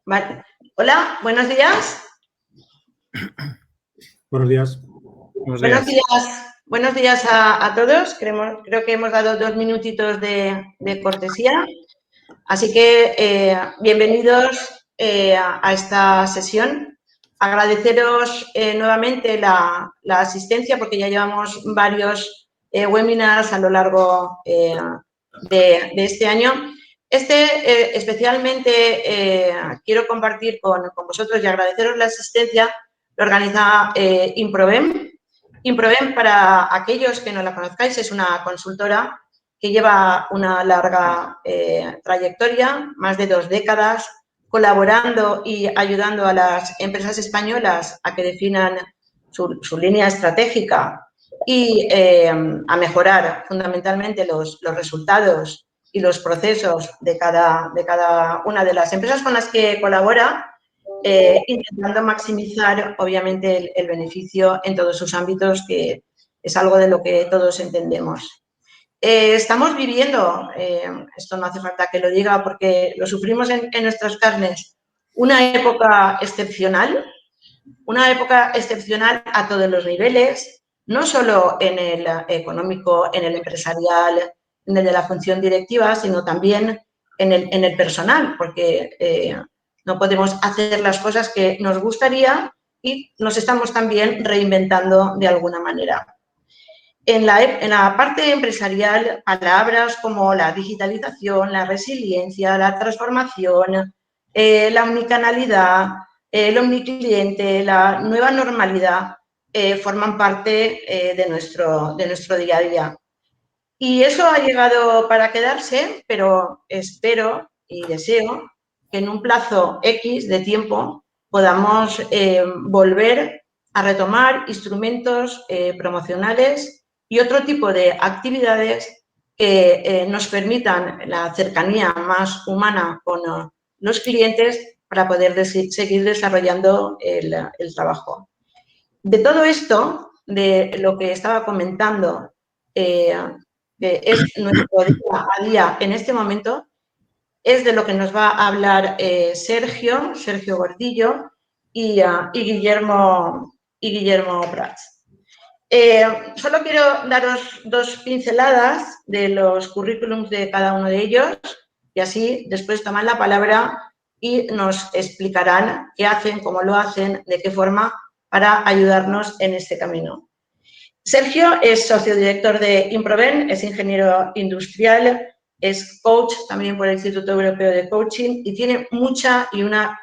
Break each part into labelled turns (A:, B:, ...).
A: Vale. Hola, buenos días.
B: Buenos días.
A: Buenos días a todos. Creo que hemos dado 2 minutitos de cortesía. Así que bienvenidos a esta sesión. Agradeceros nuevamente la asistencia porque ya llevamos varios webinars a lo largo de este año. Especialmente quiero compartir con vosotros y agradeceros la asistencia. Lo organiza Improvem. Improvem, para aquellos que no la conozcáis, es una consultora que lleva una larga trayectoria, más de 2 décadas, colaborando y ayudando a las empresas españolas a que definan su línea estratégica y a mejorar fundamentalmente los resultados y los procesos de cada una de las empresas con las que colabora, intentando maximizar, obviamente, el beneficio en todos sus ámbitos, que es algo de lo que todos entendemos. Estamos viviendo, esto no hace falta que lo diga porque lo sufrimos en nuestras carnes, una época excepcional a todos los niveles, no solo en el económico, en el empresarial, en el de la función directiva, sino también en el personal, porque no podemos hacer las cosas que nos gustaría y nos estamos también reinventando de alguna manera. En la parte empresarial, palabras como la digitalización, la resiliencia, la transformación, la omnicanalidad, el omnicliente, la nueva normalidad, forman parte de nuestro día a día. Y eso ha llegado para quedarse, pero espero y deseo que en un plazo X de tiempo podamos volver a retomar instrumentos promocionales y otro tipo de actividades que nos permitan la cercanía más humana con los clientes para poder seguir desarrollando el trabajo. De todo esto, de lo que estaba comentando, que es nuestro día a día en este momento, es de lo que nos va a hablar Sergio Gordillo y Guillermo Prats. Solo quiero daros 2 pinceladas de los currículums de cada uno de ellos y así después toman la palabra y nos explicarán qué hacen, cómo lo hacen, de qué forma, para ayudarnos en este camino. Sergio es socio director de Improvem, es ingeniero industrial, es coach también por el Instituto Europeo de Coaching y tiene mucha y una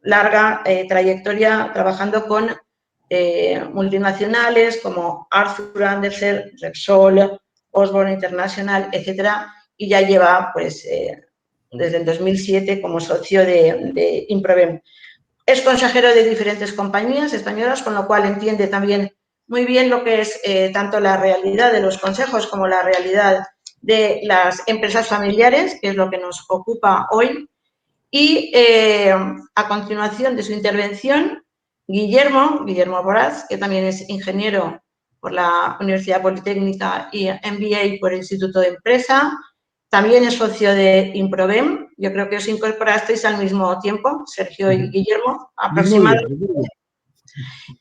A: larga trayectoria trabajando con multinacionales como Arthur Andersen, Repsol, Osborne International, etcétera, y ya lleva pues desde el 2007 como socio de Improvem. Es consejero de diferentes compañías españolas, con lo cual entiende también muy bien lo que es tanto la realidad de los consejos como la realidad de las empresas familiares, que es lo que nos ocupa hoy. Y a continuación de su intervención, Guillermo Prats, que también es ingeniero por la Universidad Politécnica y MBA por el Instituto de Empresa. También es socio de Improvem. Yo creo que os incorporasteis al mismo tiempo, Sergio y Guillermo, aproximadamente.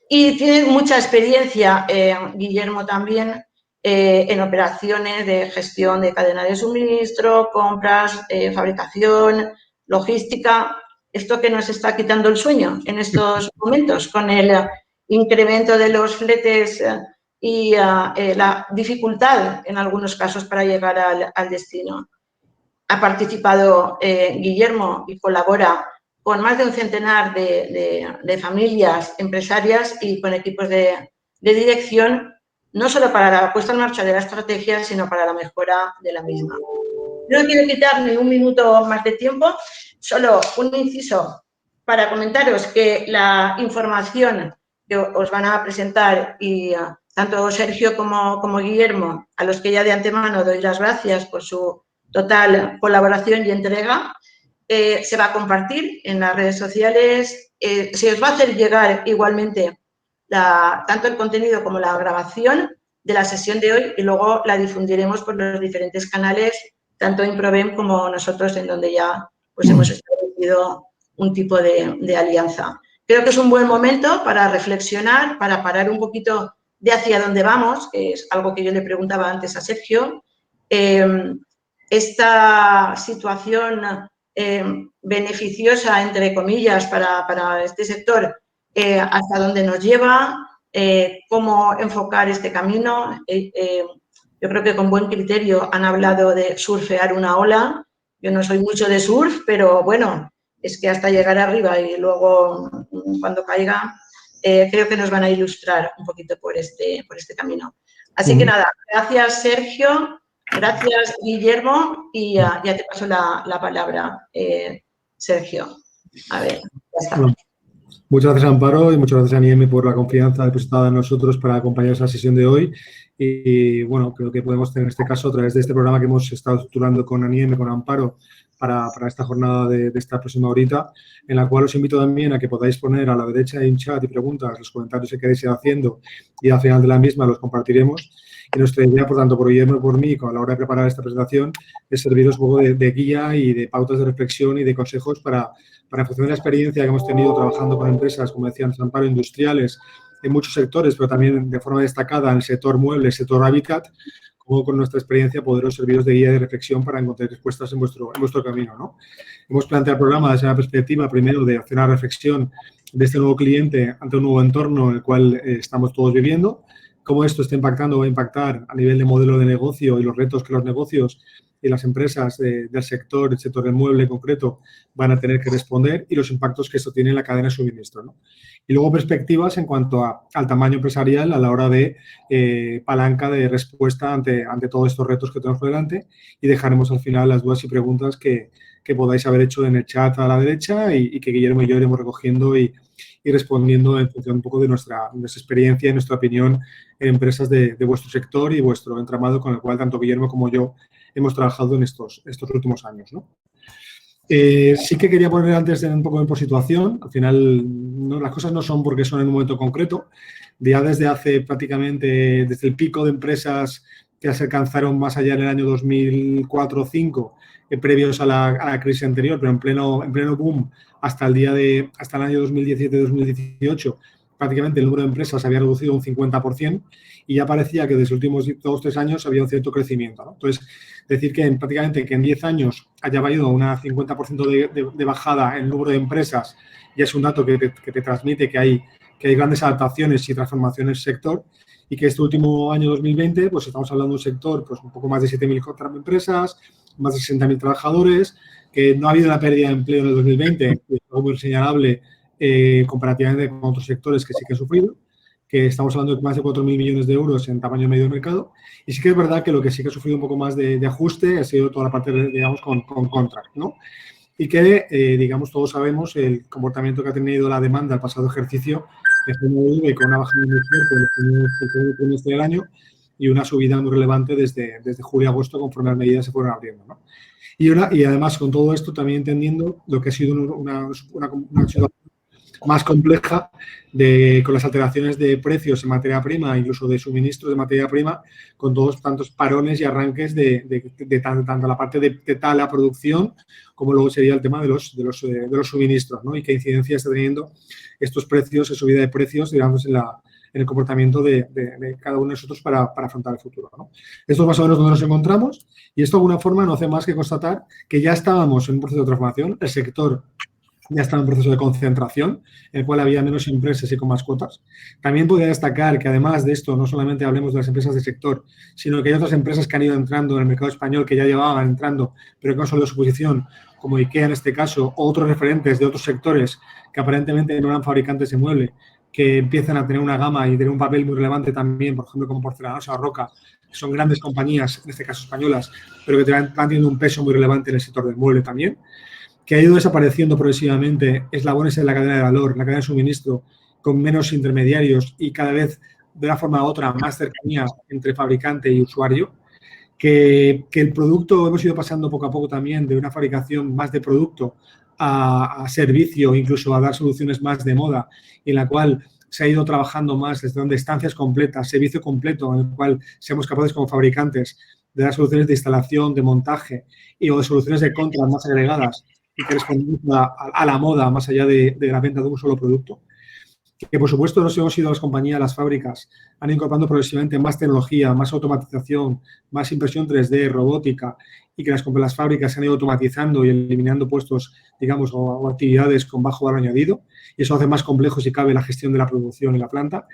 A: Y tiene mucha experiencia, Guillermo también, en operaciones de gestión de cadena de suministro, compras, fabricación, logística. Esto que nos está quitando el sueño en estos momentos con el incremento de los fletes y la dificultad en algunos casos para llegar al destino. Ha participado Guillermo y colabora con más de un centenar de familias empresarias y con equipos de dirección, no solo para la puesta en marcha de la estrategia, sino para la mejora de la misma. No quiero quitar ni un minuto más de tiempo, solo un inciso para comentaros que la información que os van a presentar y tanto Sergio como Guillermo, a los que ya de antemano doy las gracias por su total colaboración y entrega, se va a compartir en las redes sociales, se os va a hacer llegar igualmente tanto el contenido como la grabación de la sesión de hoy y luego la difundiremos por los diferentes canales, tanto Improvem como nosotros, en donde ya pues hemos establecido un tipo de alianza. Creo que es un buen momento para reflexionar, para parar un poquito de hacia dónde vamos, que es algo que yo le preguntaba antes a Sergio. Esta situación beneficiosa, entre comillas, para este sector, hasta dónde nos lleva, cómo enfocar este camino. Yo creo que con buen criterio han hablado de surfear una ola. Yo no soy mucho de surf, pero bueno, es que hasta llegar arriba y luego cuando caiga, creo que nos van a ilustrar un poquito por este camino. Así que nada, gracias Sergio, gracias Guillermo y ya te paso la palabra, Sergio. A ver, ya está.
B: Bueno, muchas gracias Amparo y muchas gracias a NIEM por la confianza depositada en nosotros para acompañar esa sesión de hoy. Y bueno, creo que podemos tener en este caso a través de este programa que hemos estado estructurando con ANIEM, con Amparo, para esta jornada de esta próxima horita, en la cual os invito también a que podáis poner a la derecha en chat y preguntas los comentarios que queréis ir haciendo y al final de la misma los compartiremos. Y nuestra idea, por tanto, por Guillermo y por mí, a la hora de preparar esta presentación, es serviros un poco de guía y de pautas de reflexión y de consejos para en función de la experiencia que hemos tenido trabajando con empresas, como decía antes Amparo, industriales, en muchos sectores, pero también de forma destacada en el sector mueble, el sector hábitat, como con nuestra experiencia poderos serviros de guía de reflexión para encontrar respuestas en vuestro camino, ¿no? Hemos planteado el programa desde una perspectiva, primero, de hacer una reflexión de este nuevo cliente ante un nuevo entorno en el cual estamos todos viviendo, cómo esto está impactando o va a impactar a nivel de modelo de negocio y los retos que los negocios y las empresas del sector, el sector del mueble en concreto, van a tener que responder y los impactos que esto tiene en la cadena de suministro, ¿no? Y luego perspectivas en cuanto al tamaño empresarial a la hora de palanca de respuesta ante todos estos retos que tenemos por delante y dejaremos al final las dudas y preguntas que podáis haber hecho en el chat a la derecha y que Guillermo y yo iremos recogiendo y respondiendo en función un poco de nuestra experiencia y nuestra opinión en empresas de vuestro sector y vuestro entramado con el cual tanto Guillermo como yo hemos trabajado en estos últimos años, ¿no? Sí que quería poner antes un poco por situación. Al final, las cosas no son porque son en un momento concreto. Ya desde hace prácticamente, desde el pico de empresas que se alcanzaron más allá en el año 2004 o 2005, previos a la crisis anterior, pero en pleno boom, hasta el año 2017-2018, prácticamente el número de empresas se había reducido un 50% y ya parecía que desde los últimos 2 o 3 años había un cierto crecimiento, ¿no? Entonces, decir que prácticamente en 10 años haya habido una 50% de bajada en el número de empresas ya es un dato que te transmite que hay grandes adaptaciones y transformaciones en el sector y que este último año 2020 pues estamos hablando de un sector pues un poco más de 7.000 empresas, más de 60.000 trabajadores, que no ha habido una pérdida de empleo en el 2020, que es algo muy señalable comparativamente con otros sectores que sí que han sufrido, que estamos hablando de más de 4.000 millones de euros en tamaño medio de mercado. Y sí que es verdad que lo que sí que ha sufrido un poco más de ajuste ha sido toda la parte, digamos, con contract, ¿no? Y que, digamos, todos sabemos el comportamiento que ha tenido la demanda el pasado ejercicio y con una bajada muy fuerte en el segundo trimestre del año y una subida muy relevante desde julio a agosto conforme las medidas se fueron abriendo, ¿no? Y además, con todo esto, también entendiendo lo que ha sido una situación más compleja con las alteraciones de precios en materia prima, incluso de suministros de materia prima, con todos tantos parones y arranques de tanto la parte de tala, producción, como luego sería el tema de los suministros, ¿no? Y qué incidencia está teniendo estos precios, subida de precios, digamos, en el comportamiento de cada uno de nosotros para afrontar el futuro, ¿no? Esto es más o menos donde nos encontramos y esto de alguna forma no hace más que constatar que ya estábamos en un proceso de transformación, el sector ya estaba en un proceso de concentración, en el cual había menos empresas y con más cuotas. También podría destacar que además de esto, no solamente hablemos de las empresas del sector, sino que hay otras empresas que han ido entrando en el mercado español, que ya llevaban entrando, pero que no solo de su posición, como IKEA en este caso, o otros referentes de otros sectores que aparentemente no eran fabricantes de mueble, que empiezan a tener una gama y tener un papel muy relevante también, por ejemplo, como Porcelanosa o Roca, que son grandes compañías, en este caso españolas, pero que van teniendo un peso muy relevante en el sector del mueble también, que ha ido desapareciendo progresivamente eslabones en la cadena de valor, en la cadena de suministro, con menos intermediarios y cada vez de una forma u otra más cercanía entre fabricante y usuario, que el producto hemos ido pasando poco a poco también de una fabricación más de producto a servicio, incluso a dar soluciones más de moda, en la cual se ha ido trabajando más desde donde estancias completas, servicio completo, en el cual seamos capaces como fabricantes de dar soluciones de instalación, de montaje o de soluciones de compra más agregadas y que respondemos a la moda más allá de la venta de un solo producto. Que, por supuesto, nos hemos ido a las compañías, a las fábricas, han incorporado progresivamente más tecnología, más automatización, más impresión 3D, robótica, y que las fábricas se han ido automatizando y eliminando puestos, digamos, o actividades con bajo valor añadido, y eso hace más complejo, si cabe, la gestión de la producción en la planta,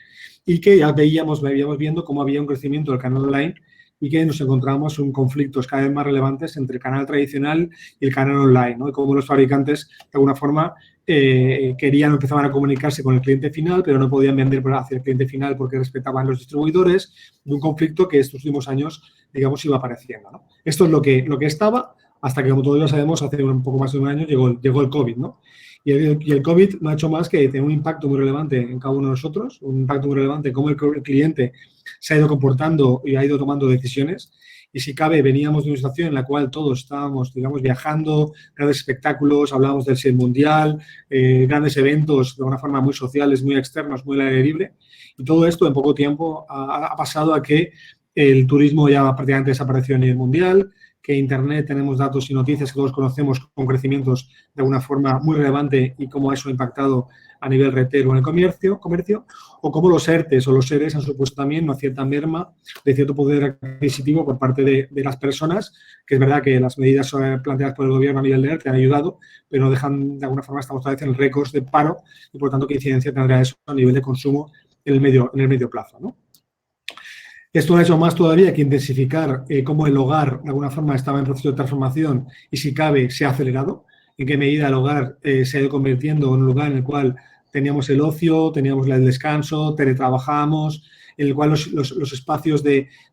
B: y que ya veíamos viendo cómo había un crecimiento del canal online y que nos encontramos en conflictos cada vez más relevantes entre el canal tradicional y el canal online, ¿no? Y cómo los fabricantes, de alguna forma, empezaban a comunicarse con el cliente final, pero no podían vender hacia el cliente final porque respetaban los distribuidores, de un conflicto que estos últimos años, digamos, iba apareciendo, ¿no? Esto es lo que estaba, hasta que, como todos ya sabemos, hace un poco más de un año llegó el COVID, ¿no? Y el COVID no ha hecho más que tener un impacto muy relevante en cada uno de nosotros, un impacto muy relevante en cómo el cliente se ha ido comportando y ha ido tomando decisiones. Y si cabe, veníamos de una situación en la cual todos estábamos, digamos, viajando, grandes espectáculos, hablábamos del SED Mundial, grandes eventos de una forma muy sociales, muy externos, muy al aire libre. Y todo esto en poco tiempo ha pasado a que el turismo ya prácticamente desapareció a nivel mundial, que Internet tenemos datos y noticias que todos conocemos con crecimientos de alguna forma muy relevante y cómo eso ha impactado a nivel retail o en el comercio, o cómo los ERTEs o los ERES han supuesto también una cierta merma de cierto poder adquisitivo por parte de las personas, que es verdad que las medidas planteadas por el gobierno a nivel de ERTE han ayudado, pero no dejan, de alguna forma, estamos otra vez en el récord de paro y, por tanto, qué incidencia tendrá eso a nivel de consumo en el medio plazo, ¿no? Esto ha hecho más todavía que intensificar cómo el hogar, de alguna forma, estaba en proceso de transformación y, si cabe, se ha acelerado. En qué medida el hogar se ha ido convirtiendo en un lugar en el cual teníamos el ocio, teníamos el descanso, teletrabajábamos, en el cual los espacios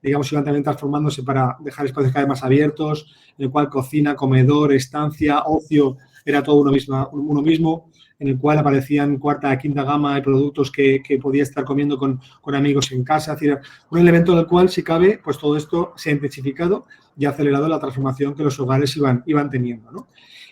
B: digamos, iban también transformándose para dejar espacios cada vez más abiertos, en el cual cocina, comedor, estancia, ocio, era todo uno mismo, en el cual aparecían cuarta, quinta gama de productos que podía estar comiendo con amigos en casa. Es decir, un elemento en el cual, si cabe, pues todo esto se ha intensificado y ha acelerado la transformación que los hogares iban teniendo, ¿no?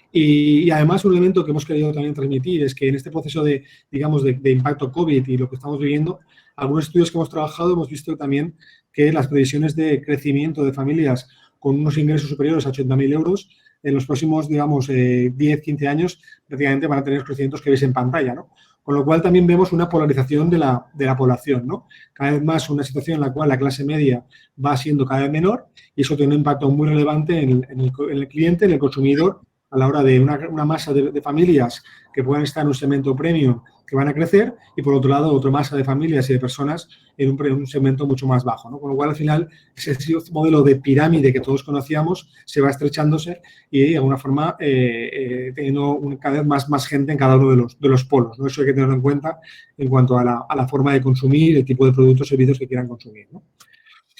B: Y además, un elemento que hemos querido también transmitir es que en este proceso de impacto COVID y lo que estamos viviendo, algunos estudios que hemos trabajado hemos visto también que las previsiones de crecimiento de familias con unos ingresos superiores a 80.000 euros en los próximos, digamos, 10, 15 años, prácticamente van a tener los crecimientos que veis en pantalla, ¿no? Con lo cual también vemos una polarización de la población, ¿no? Cada vez más una situación en la cual la clase media va siendo cada vez menor y eso tiene un impacto muy relevante en el cliente, en el consumidor, a la hora de una masa de familias que puedan estar en un segmento premium que van a crecer y, por otro lado, otra masa de familias y de personas en un segmento mucho más bajo, ¿no? Con lo cual, al final, ese modelo de pirámide que todos conocíamos se va estrechándose y, de alguna forma, teniendo cada vez más gente en cada uno de los polos, ¿no? Eso hay que tenerlo en cuenta en cuanto a la forma de consumir, el tipo de productos o servicios que quieran consumir, ¿no?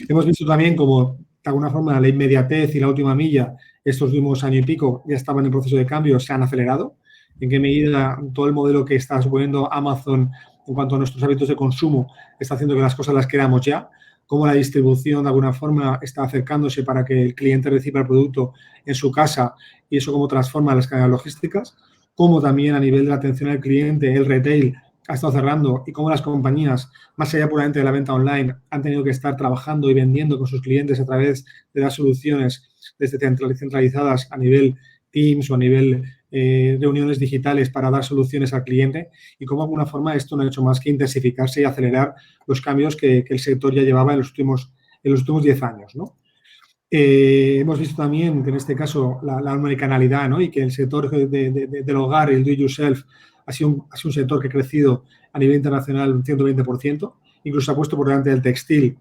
B: Hemos visto también como, de alguna forma, la inmediatez y la última milla, estos últimos año y pico, ya estaban en proceso de cambio, se han acelerado. En qué medida todo el modelo que está suponiendo Amazon en cuanto a nuestros hábitos de consumo está haciendo que las cosas las queramos ya, cómo la distribución, de alguna forma, está acercándose para que el cliente reciba el producto en su casa y eso cómo transforma las cadenas logísticas, cómo también a nivel de la atención al cliente, el retail ha estado cerrando y cómo las compañías, más allá puramente de la venta online, han tenido que estar trabajando y vendiendo con sus clientes a través de las soluciones desde centralizadas a nivel Teams o a nivel reuniones digitales para dar soluciones al cliente y cómo, de alguna forma, esto no ha hecho más que intensificarse y acelerar los cambios que el sector ya llevaba en los últimos 10 años, ¿no? Hemos visto también que en este caso la omnicanalidad, ¿no? Y que el sector del hogar, el do-it-yourself, ha sido un sector que ha crecido a nivel internacional un 120%, incluso ha puesto por delante del textil,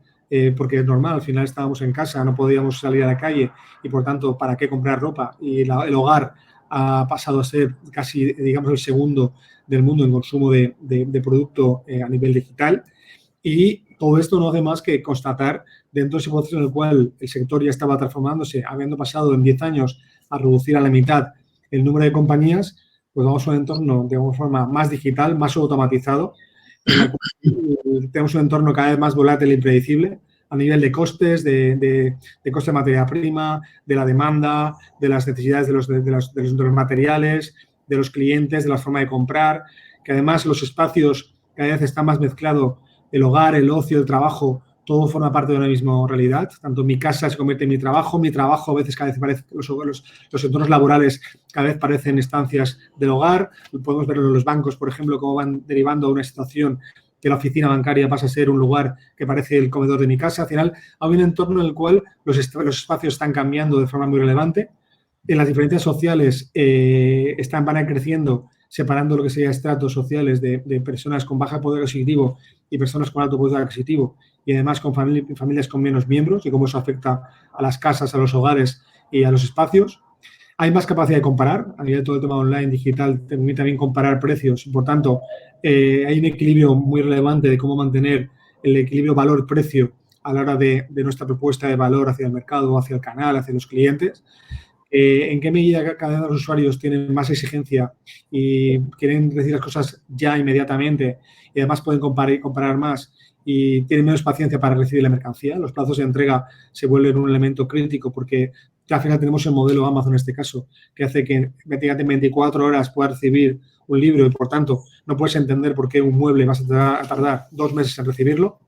B: porque es normal, al final estábamos en casa, no podíamos salir a la calle y, por tanto, ¿para qué comprar ropa? Y el hogar ha pasado a ser casi, digamos, el segundo del mundo en consumo de producto a nivel digital. Y todo esto no hace más que constatar, dentro de ese proceso en el cual el sector ya estaba transformándose, habiendo pasado en 10 años a reducir a la mitad el número de compañías, pues vamos a un entorno de alguna forma más digital, más automatizado, en el cual tenemos un entorno cada vez más volátil e impredecible a nivel de costes, de coste de materia prima, de la demanda, de las necesidades de los materiales, de los clientes, de la forma de comprar, que además los espacios cada vez están más mezclados, el hogar, el ocio, el trabajo, todo forma parte de una misma realidad. Tanto mi casa se convierte en mi trabajo a veces cada vez parece, los entornos laborales cada vez parecen estancias del hogar. Podemos verlo en los bancos, por ejemplo, cómo van derivando a una situación que la oficina bancaria pasa a ser un lugar que parece el comedor de mi casa. Al final, hay un entorno en el cual los espacios están cambiando de forma muy relevante. En las diferencias sociales van creciendo, separando lo que serían estratos sociales de personas con bajo poder adquisitivo y personas con alto poder adquisitivo, y además con familias con menos miembros, y cómo eso afecta a las casas, a los hogares y a los espacios. Hay más capacidad de comparar. A nivel de todo el tema online, digital, te permite también comparar precios. Por tanto, hay un equilibrio muy relevante de cómo mantener el equilibrio valor-precio a la hora de nuestra propuesta de valor hacia el mercado, hacia el canal, hacia los clientes. En qué medida cada vez los usuarios tienen más exigencia y quieren decir las cosas ya inmediatamente, y además pueden comparar más y tienen menos paciencia para recibir la mercancía. Los plazos de entrega se vuelven un elemento crítico porque al final tenemos el modelo Amazon en este caso, que hace que prácticamente en 24 horas puedas recibir un libro y, por tanto, no puedes entender por qué un mueble vas a tardar 2 meses en recibirlo,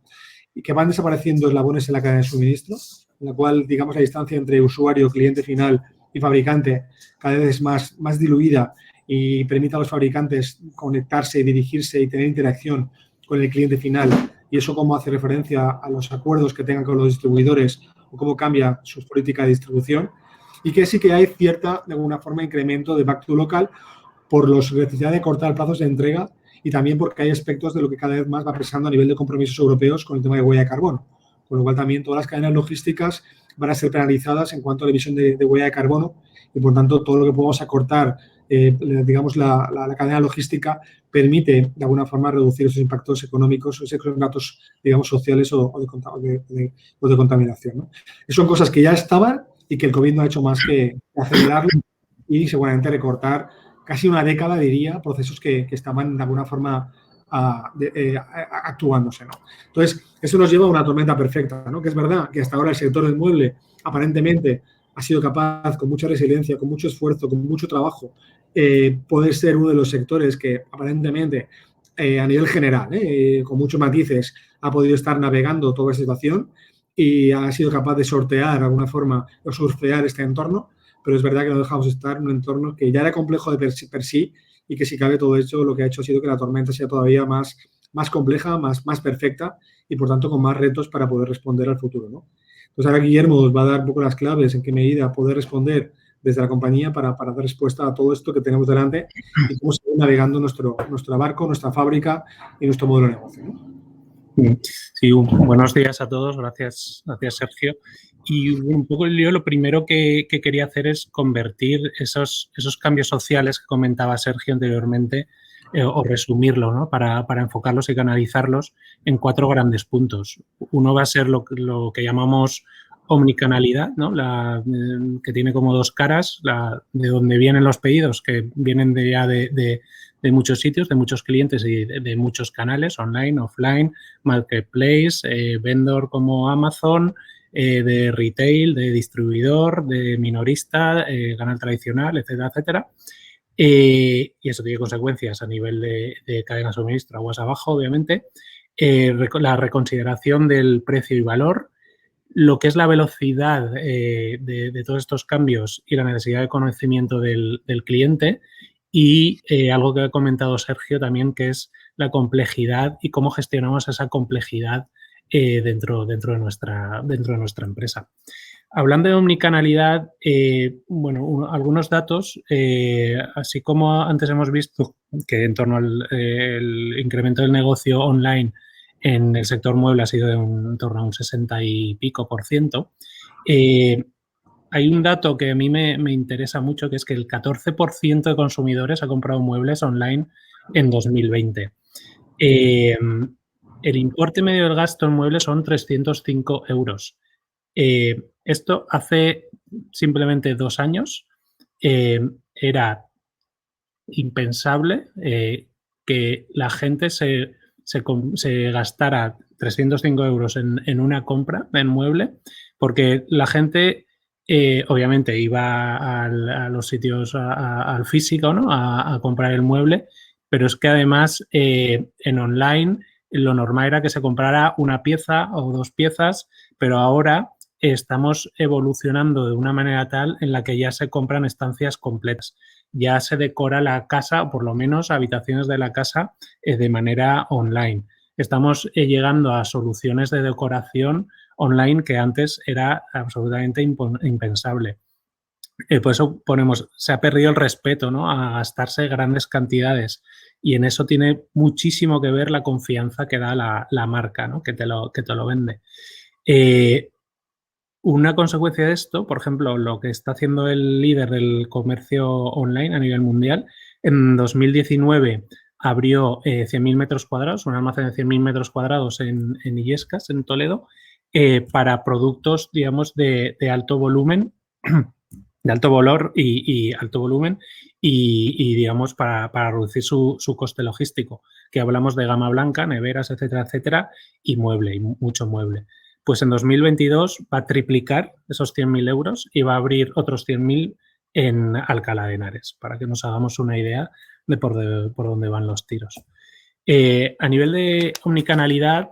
B: y que van desapareciendo eslabones en la cadena de suministro, en la cual, digamos, la distancia entre usuario, cliente final y fabricante cada vez es más diluida y permite a los fabricantes conectarse, dirigirse y tener interacción con el cliente final. Y eso cómo hace referencia a los acuerdos que tengan con los distribuidores o cómo cambia su política de distribución. Y que sí que hay cierta, de alguna forma, incremento de back to local por la necesidad de cortar plazos de entrega y también porque hay aspectos de lo que cada vez más va pesando a nivel de compromisos europeos con el tema de huella de carbono. Con lo cual también todas las cadenas logísticas van a ser penalizadas en cuanto a la emisión de huella de carbono y, por tanto, todo lo que podamos acortar, digamos, la cadena logística permite, de alguna forma, reducir esos impactos económicos, esos impactos, digamos, sociales o de contaminación, ¿no? Son cosas que ya estaban y que el COVID no ha hecho más que acelerarlo y, seguramente, recortar casi una década, diría, procesos que estaban, de alguna forma, actuándose, ¿no? Entonces, eso nos lleva a una tormenta perfecta, ¿no? Que es verdad que hasta ahora el sector del mueble aparentemente ha sido capaz, con mucha resiliencia, con mucho esfuerzo, con mucho trabajo, poder ser uno de los sectores que aparentemente, a nivel general, con muchos matices, ha podido estar navegando toda esta situación y ha sido capaz de sortear de alguna forma o surfear este entorno, pero es verdad que no dejamos de estar en un entorno que ya era complejo de per sí, y que, si cabe, todo esto lo que ha hecho ha sido que la tormenta sea todavía más compleja, más perfecta y, por tanto, con más retos para poder responder al futuro, ¿no? Entonces, ahora Guillermo os va a dar un poco las claves en qué medida poder responder desde la compañía para dar respuesta a todo esto que tenemos delante y cómo seguir navegando nuestro barco, nuestra fábrica y nuestro modelo de negocio, ¿no?
C: Sí, buenos días a todos. Gracias Sergio. Y un poco yo lo primero que quería hacer es convertir esos cambios sociales que comentaba Sergio anteriormente, o resumirlo, ¿no? Para enfocarlos y canalizarlos en 4 grandes puntos. Uno va a ser lo que llamamos omnicanalidad, ¿no? Que tiene como 2 caras, de donde vienen los pedidos, que vienen de muchos sitios, de muchos clientes y de muchos canales, online, offline, marketplace, vendor como Amazon, de retail, de distribuidor, de minorista, canal tradicional, etcétera, etcétera. Y eso tiene consecuencias a nivel de cadena de suministro, aguas abajo, obviamente. La reconsideración del precio y valor, lo que es la velocidad de todos estos cambios y la necesidad de conocimiento del cliente, y algo que ha comentado Sergio también, que es la complejidad y cómo gestionamos esa complejidad dentro de nuestra empresa. Hablando de omnicanalidad, algunos datos, así como antes hemos visto que en torno al incremento del negocio online en el sector mueble ha sido en torno a un 60 y pico %. Hay un dato que a mí me interesa mucho, que es que el 14% de consumidores ha comprado muebles online en 2020. El importe medio del gasto en muebles son 305 euros. Esto hace simplemente 2 años era impensable que la gente se gastara 305 euros en una compra en mueble, porque la gente obviamente iba a los sitios, al físico, ¿no? a comprar el mueble, pero es que además en online lo normal era que se comprara una pieza o 2 piezas, pero ahora estamos evolucionando de una manera tal en la que ya se compran estancias completas. Ya se decora la casa, o por lo menos habitaciones de la casa, de manera online. Estamos llegando a soluciones de decoración online que antes era absolutamente impensable. Por eso se ha perdido el respeto, ¿no?, a gastarse grandes cantidades, y en eso tiene muchísimo que ver la confianza que da la marca, ¿no?, que te lo vende. Una consecuencia de esto, por ejemplo, lo que está haciendo el líder del comercio online a nivel mundial, en 2019 abrió 100.000 metros cuadrados, un almacén de 100.000 metros cuadrados en Illescas, en Toledo, para productos, digamos, de alto volumen, de alto valor y alto volumen y digamos, para reducir su coste logístico, que hablamos de gama blanca, neveras, etcétera, etcétera, y mueble, y mucho mueble. Pues en 2022 va a triplicar esos 100.000 euros y va a abrir otros 100.000 en Alcalá de Henares, para que nos hagamos una idea de por dónde van los tiros. A nivel de omnicanalidad,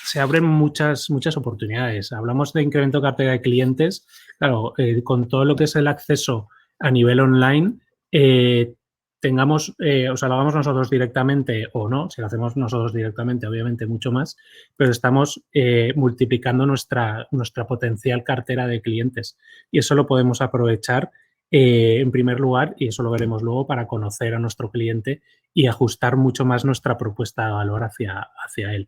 C: se abren muchas oportunidades. Hablamos de incremento de cartera de clientes. Claro, con todo lo que es el acceso a nivel online, o sea, lo hagamos nosotros directamente o no, si lo hacemos nosotros directamente, obviamente mucho más, pero estamos multiplicando nuestra potencial cartera de clientes, y eso lo podemos aprovechar en primer lugar, y eso lo veremos luego, para conocer a nuestro cliente y ajustar mucho más nuestra propuesta de valor hacia él.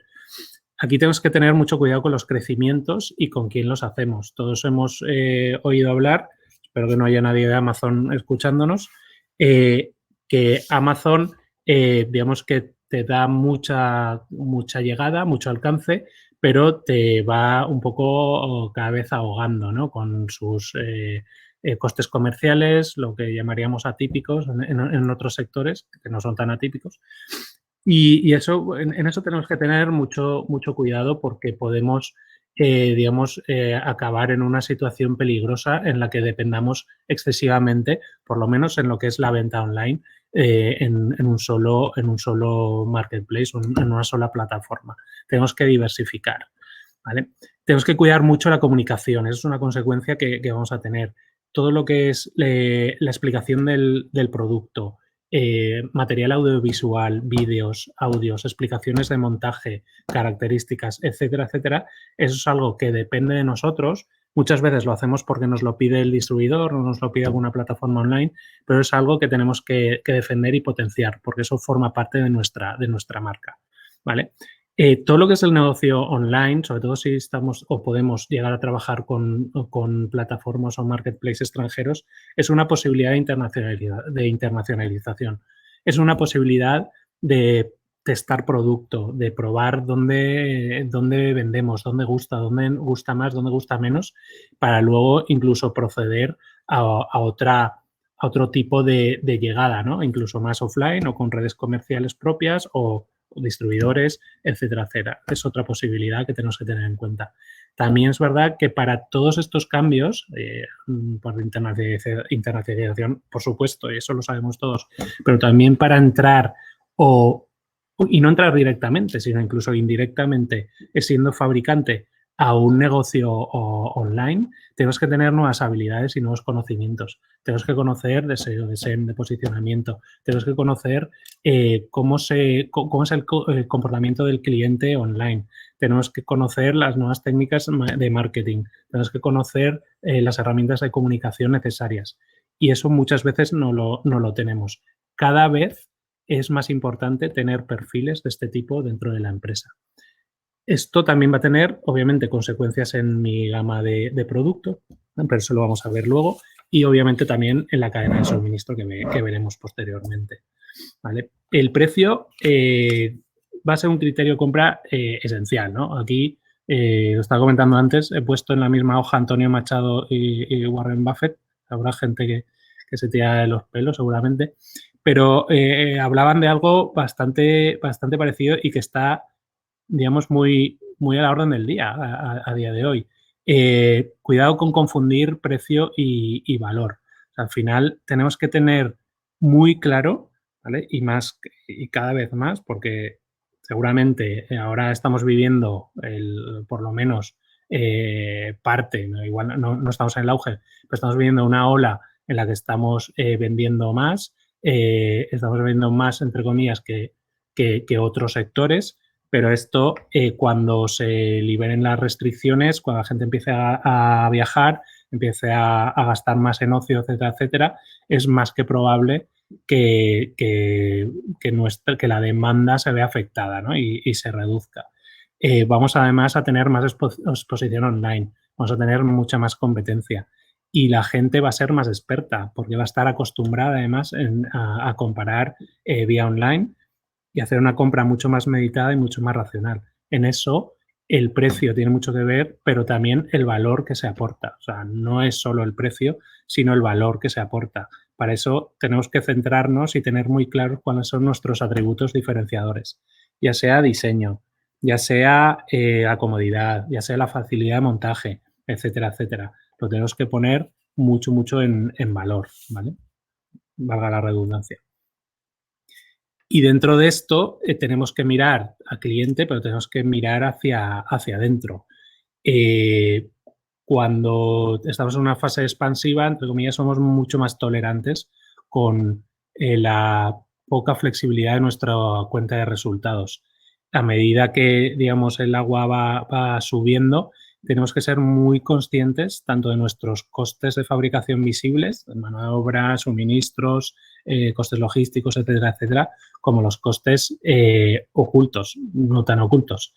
C: Aquí tenemos que tener mucho cuidado con los crecimientos y con quién los hacemos. Todos hemos oído hablar, espero que no haya nadie de Amazon escuchándonos, que Amazon, digamos que te da mucha llegada, mucho alcance, pero te va un poco cada vez ahogando, ¿no?, con sus costes comerciales, lo que llamaríamos atípicos en otros sectores, que no son tan atípicos. Y eso, en eso tenemos que tener mucho cuidado, porque podemos, digamos, acabar en una situación peligrosa en la que dependamos excesivamente, por lo menos en lo que es la venta online, en un solo marketplace, en una sola plataforma. Tenemos que diversificar, ¿vale? Tenemos que cuidar mucho la comunicación, eso es una consecuencia que vamos a tener. Todo lo que es la explicación del producto, material audiovisual, vídeos, audios, explicaciones de montaje, características, etcétera, etcétera, eso es algo que depende de nosotros. Muchas veces lo hacemos porque nos lo pide el distribuidor o nos lo pide alguna plataforma online, pero es algo que tenemos que defender y potenciar, porque eso forma parte de nuestra marca, ¿vale? Todo lo que es el negocio online, sobre todo si estamos o podemos llegar a trabajar con plataformas o marketplaces extranjeros, es una posibilidad de internacionalización. Es una posibilidad de testar producto, de probar dónde vendemos, dónde gusta más, dónde gusta menos, para luego incluso proceder a otro tipo de llegada, ¿no?, incluso más offline o con redes comerciales propias o distribuidores, etcétera, etcétera. Es otra posibilidad que tenemos que tener en cuenta. También es verdad que para todos estos cambios, por internacionalización, por supuesto, y eso lo sabemos todos, pero también para entrar y no entrar directamente, sino incluso indirectamente, siendo fabricante a un negocio online, tenemos que tener nuevas habilidades y nuevos conocimientos. Tenemos que conocer de SEO, de SEM, de posicionamiento. Tenemos que conocer cómo es el comportamiento del cliente online. Tenemos que conocer las nuevas técnicas de marketing. Tenemos que conocer las herramientas de comunicación necesarias. Y eso muchas veces no lo tenemos. Cada vez es más importante tener perfiles de este tipo dentro de la empresa. Esto también va a tener, obviamente, consecuencias en mi gama de producto, pero eso lo vamos a ver luego, y obviamente también en la cadena de suministro que veremos posteriormente, ¿vale? El precio va a ser un criterio de compra esencial, ¿no? Aquí, lo estaba comentando antes, he puesto en la misma hoja Antonio Machado y Warren Buffett. Habrá gente que se tira de los pelos seguramente, pero hablaban de algo bastante parecido y que está, digamos, muy a la orden del día a día de hoy. Cuidado con confundir precio y valor. O sea, al final tenemos que tener muy claro, ¿vale? Y cada vez más, porque seguramente ahora estamos viviendo por lo menos parte, ¿no? Igual no estamos en el auge, pero estamos viviendo una ola en la que estamos vendiendo más, entre comillas, que otros sectores, pero esto cuando se liberen las restricciones, cuando la gente empiece a viajar, empiece a gastar más en ocio, etcétera, etcétera, es más que probable que la demanda se vea afectada, ¿no? y se reduzca. Vamos además a tener más exposición online, vamos a tener mucha más competencia y la gente va a ser más experta porque va a estar acostumbrada además a comparar vía online y hacer una compra mucho más meditada y mucho más racional. En eso el precio tiene mucho que ver, pero también el valor que se aporta. O sea, no es solo el precio, sino el valor que se aporta. Para eso tenemos que centrarnos y tener muy claros cuáles son nuestros atributos diferenciadores, ya sea diseño, ya sea la comodidad, ya sea la facilidad de montaje, etcétera, etcétera. Lo tenemos que poner mucho en valor, ¿vale? Valga la redundancia. Y dentro de esto tenemos que mirar al cliente, pero tenemos que mirar hacia adentro. Cuando estamos en una fase expansiva, entre comillas, somos mucho más tolerantes con la poca flexibilidad de nuestra cuenta de resultados. A medida que, digamos, el agua va subiendo, tenemos que ser muy conscientes tanto de nuestros costes de fabricación visibles, de mano de obra, suministros, costes logísticos, etcétera, etcétera, como los costes ocultos, no tan ocultos.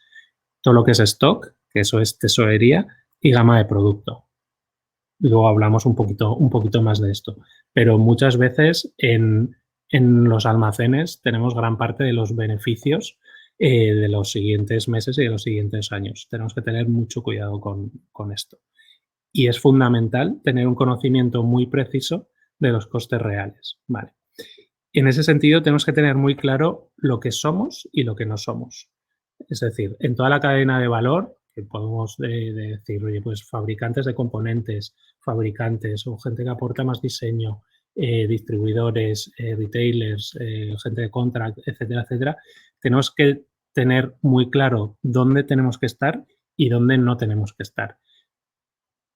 C: Todo lo que es stock, que eso es tesorería, y gama de producto. Luego hablamos un poquito más de esto. Pero muchas veces en los almacenes tenemos gran parte de los beneficios de los siguientes meses y de los siguientes años. Tenemos que tener mucho cuidado con esto. Y es fundamental tener un conocimiento muy preciso de los costes reales. Vale. En ese sentido, tenemos que tener muy claro lo que somos y lo que no somos. Es decir, en toda la cadena de valor, que podemos decir, oye, pues fabricantes de componentes, fabricantes o gente que aporta más diseño, distribuidores, retailers, gente de contract, etcétera, etcétera, tenemos que tener muy claro dónde tenemos que estar y dónde no tenemos que estar.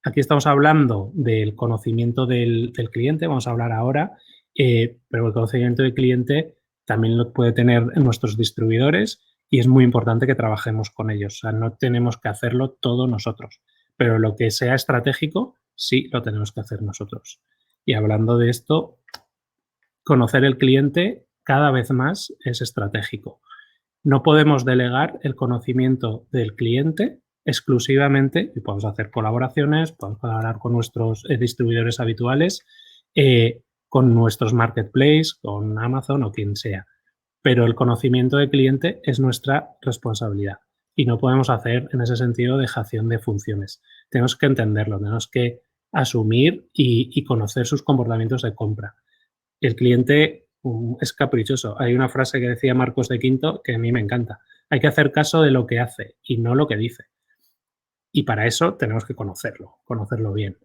C: Aquí estamos hablando del conocimiento del cliente, vamos a hablar ahora, pero el conocimiento del cliente también lo puede tener en nuestros distribuidores y es muy importante que trabajemos con ellos. O sea, no tenemos que hacerlo todo nosotros, pero lo que sea estratégico sí lo tenemos que hacer nosotros. Y hablando de esto, conocer el cliente cada vez más es estratégico. No podemos delegar el conocimiento del cliente exclusivamente, y podemos hacer colaboraciones, podemos colaborar con nuestros distribuidores habituales, con nuestros marketplaces, con Amazon o quien sea. Pero el conocimiento del cliente es nuestra responsabilidad y no podemos hacer en ese sentido dejación de funciones. Tenemos que entenderlo, tenemos que asumir y conocer sus comportamientos de compra. El cliente es caprichoso. Hay una frase que decía Marcos de Quinto que a mí me encanta. Hay que hacer caso de lo que hace y no lo que dice. Y para eso tenemos que conocerlo bien.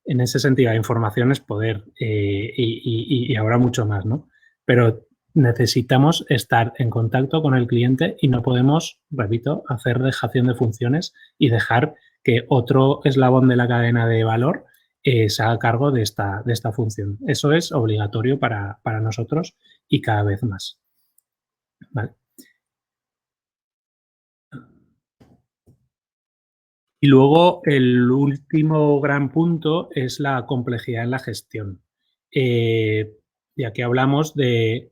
C: En ese sentido, la información es poder y habrá mucho más, ¿no? Pero necesitamos estar en contacto con el cliente y no podemos, repito, hacer dejación de funciones y dejar que otro eslabón de la cadena de valor se haga cargo de esta función. Eso es obligatorio para nosotros y cada vez más. ¿Vale? Y luego el último gran punto es la complejidad en la gestión. Ya que hablamos de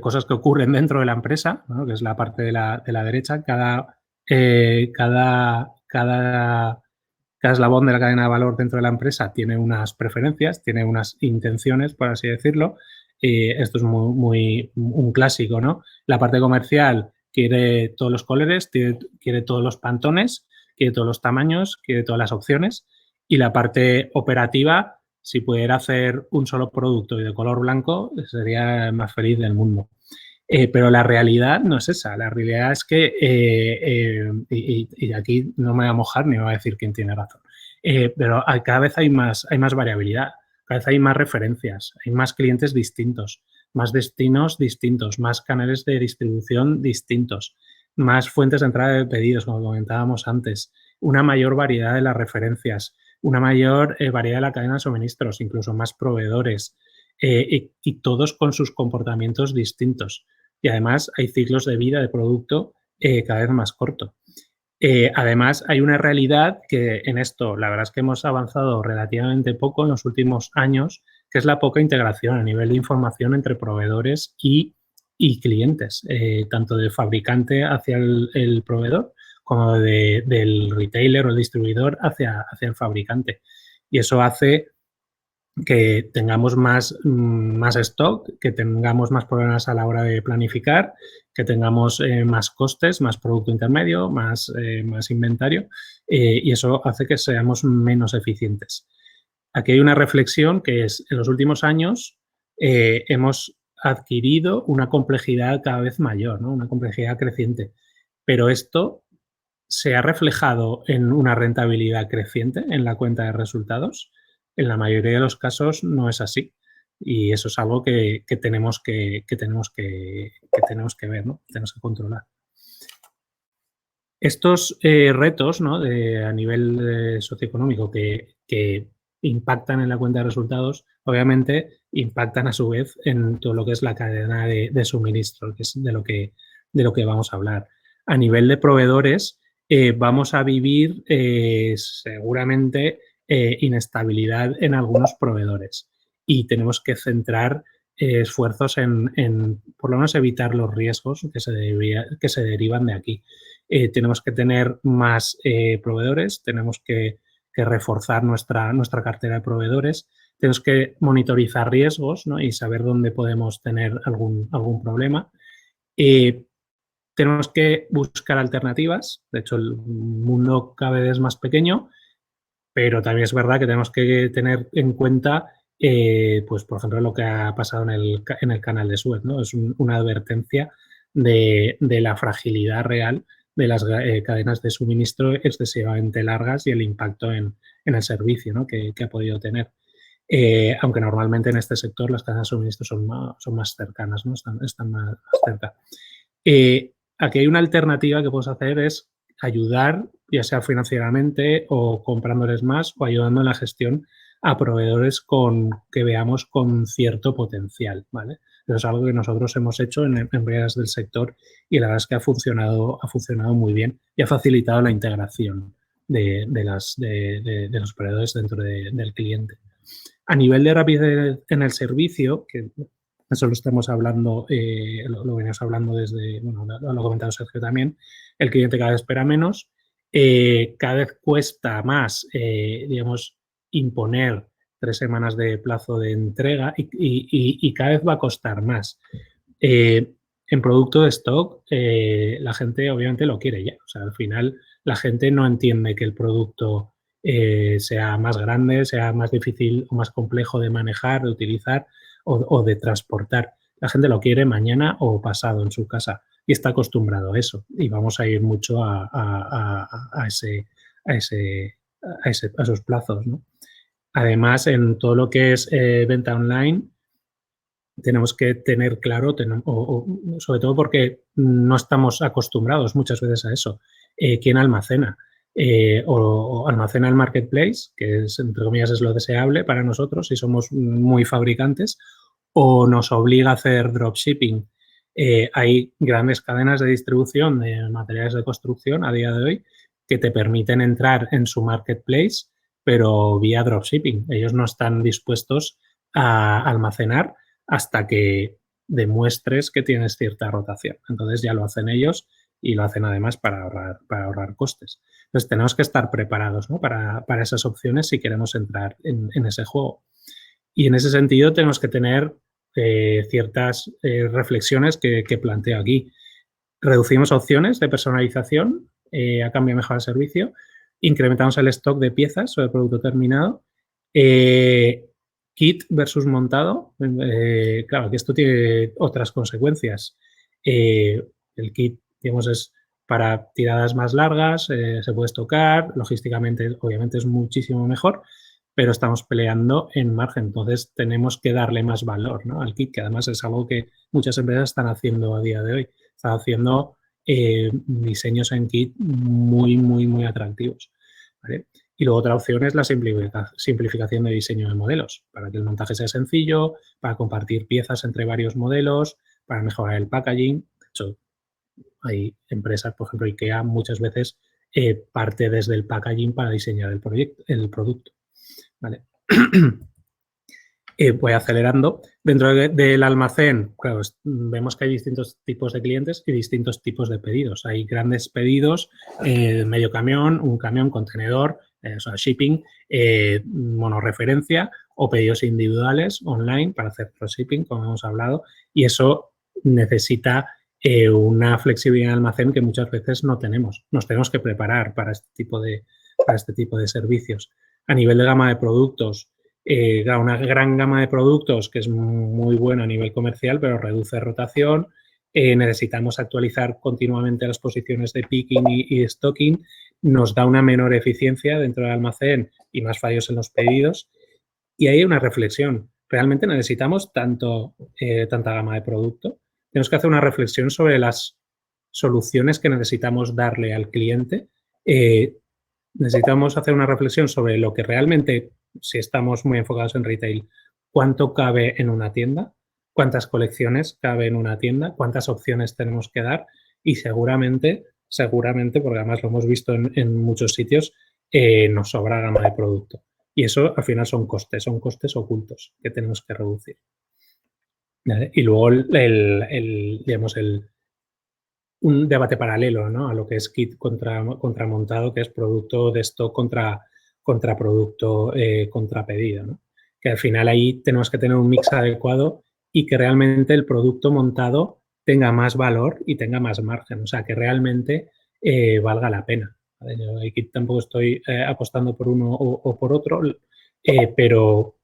C: cosas que ocurren dentro de la empresa, ¿no? Que es la parte de la derecha, cada eslabón de la cadena de valor dentro de la empresa tiene unas preferencias, tiene unas intenciones, por así decirlo. Esto es muy un clásico, ¿no? La parte comercial quiere todos los colores, quiere todos los pantones, quiere todos los tamaños, quiere todas las opciones. Y la parte operativa, si pudiera hacer un solo producto y de color blanco, sería el más feliz del mundo. Pero la realidad no es esa. La realidad es que, y aquí no me voy a mojar ni me voy a decir quién tiene razón, pero cada vez hay más variabilidad, cada vez hay más referencias, hay más clientes distintos. más destinos distintos, más canales de distribución distintos, más fuentes de entrada de pedidos, como comentábamos antes, una mayor variedad de las referencias, una mayor variedad de la cadena de suministros, incluso más proveedores, y todos con sus comportamientos distintos. Y además hay ciclos de vida de producto cada vez más corto. Además, hay una realidad que en esto, la verdad es que hemos avanzado relativamente poco en los últimos años, que es la poca integración a nivel de información entre proveedores y clientes, tanto del fabricante hacia el proveedor como del retailer o el distribuidor hacia el fabricante. Y eso hace que tengamos más stock, que tengamos más problemas a la hora de planificar, que tengamos más costes, más producto intermedio, más inventario, y eso hace que seamos menos eficientes. Aquí hay una reflexión que es, en los últimos años hemos adquirido una complejidad cada vez mayor, ¿no? Una complejidad creciente, pero esto se ha reflejado en una rentabilidad creciente en la cuenta de resultados. En la mayoría de los casos no es así y eso es algo que tenemos que ver, ¿no? Tenemos que controlar. Estos retos, ¿no? a nivel socioeconómico que impactan en la cuenta de resultados, obviamente impactan a su vez en todo lo que es la cadena de suministro, que es de lo que vamos a hablar. A nivel de proveedores, vamos a vivir seguramente inestabilidad en algunos proveedores y tenemos que centrar esfuerzos en por lo menos evitar los riesgos que se derivan de aquí. Tenemos que tener más proveedores, tenemos que reforzar nuestra cartera de proveedores, tenemos que monitorizar riesgos, ¿no? Y saber dónde podemos tener algún problema. Tenemos que buscar alternativas. De hecho, el mundo cada vez es más pequeño, pero también es verdad que tenemos que tener en cuenta, pues, por ejemplo, lo que ha pasado en el canal de Suez, ¿no? Es una advertencia de la fragilidad real de las cadenas de suministro excesivamente largas y el impacto en el servicio, ¿no? que ha podido tener. Aunque normalmente en este sector las cadenas de suministro son más cercanas, ¿no? Están más cerca. Aquí hay una alternativa que podemos hacer, es ayudar, ya sea financieramente o comprándoles más o ayudando en la gestión a proveedores que veamos con cierto potencial, ¿vale? Eso es algo que nosotros hemos hecho en empresas del sector y la verdad es que ha funcionado muy bien y ha facilitado la integración de los proveedores dentro del cliente. A nivel de rapidez en el servicio, que eso lo estamos hablando, lo venimos hablando desde, bueno, lo ha comentado Sergio también, el cliente cada vez espera menos, cada vez cuesta más, digamos, imponer 3 semanas de plazo de entrega y cada vez va a costar más. En producto de stock, la gente obviamente lo quiere ya. O sea, al final la gente no entiende que el producto sea más grande, sea más difícil o más complejo de manejar, de utilizar o de transportar. La gente lo quiere mañana o pasado en su casa y está acostumbrado a eso. Y vamos a ir mucho a esos plazos, ¿no? Además, en todo lo que es venta online, tenemos que tener claro, sobre todo porque no estamos acostumbrados muchas veces a eso, quién almacena. O almacena el marketplace, que es, entre comillas, es lo deseable para nosotros si somos muy fabricantes, o nos obliga a hacer dropshipping. Hay grandes cadenas de distribución de materiales de construcción a día de hoy que te permiten entrar en su marketplace, pero vía dropshipping. Ellos no están dispuestos a almacenar hasta que demuestres que tienes cierta rotación. Entonces ya lo hacen ellos y lo hacen además para ahorrar costes. Entonces tenemos que estar preparados, ¿no? para esas opciones si queremos entrar en ese juego. Y en ese sentido tenemos que tener ciertas reflexiones que planteo aquí. Reducimos opciones de personalización a cambio de mejorar el servicio, incrementamos el stock de piezas o de producto terminado, kit versus montado. Claro, que esto tiene otras consecuencias. El kit, digamos, es para tiradas más largas, se puede estocar, logísticamente obviamente es muchísimo mejor, pero estamos peleando en margen. Entonces, tenemos que darle más valor, ¿no?, al kit, que además es algo que muchas empresas están haciendo a día de hoy. Están haciendo diseños en kit muy, muy, muy atractivos, ¿vale? Y luego otra opción es la simplificación de diseño de modelos, para que el montaje sea sencillo, para compartir piezas entre varios modelos, para mejorar el packaging. De hecho, hay empresas, por ejemplo, IKEA, muchas veces parte desde el packaging para diseñar el producto, ¿vale? Voy acelerando. Dentro del almacén, claro, vemos que hay distintos tipos de clientes y distintos tipos de pedidos. Hay grandes pedidos, medio camión, un camión, contenedor, o sea, shipping, monorreferencia, o pedidos individuales online para hacer dropshipping, como hemos hablado, y eso necesita una flexibilidad en el almacén que muchas veces no tenemos. Nos tenemos que preparar para este tipo de servicios. A nivel de gama de productos, una gran gama de productos que es muy buena a nivel comercial, pero reduce rotación. Necesitamos actualizar continuamente las posiciones de picking y de stocking. Nos da una menor eficiencia dentro del almacén y más fallos en los pedidos. Y ahí hay una reflexión. ¿Realmente necesitamos tanta gama de producto? Tenemos que hacer una reflexión sobre las soluciones que necesitamos darle al cliente. Necesitamos hacer una reflexión sobre lo que realmente, si estamos muy enfocados en retail, cuánto cabe en una tienda, cuántas colecciones cabe en una tienda, cuántas opciones tenemos que dar y seguramente, porque además lo hemos visto en muchos sitios, nos sobra gama de producto. Y eso al final son costes ocultos que tenemos que reducir. ¿Vale? Y luego un debate paralelo, ¿no?, a lo que es kit contra montado, que es producto de stock contra producto contra pedido, ¿no? Que al final ahí tenemos que tener un mix adecuado y que realmente el producto montado tenga más valor y tenga más margen, o sea, que realmente valga la pena. ¿Vale? Yo aquí tampoco estoy apostando por uno o por otro, pero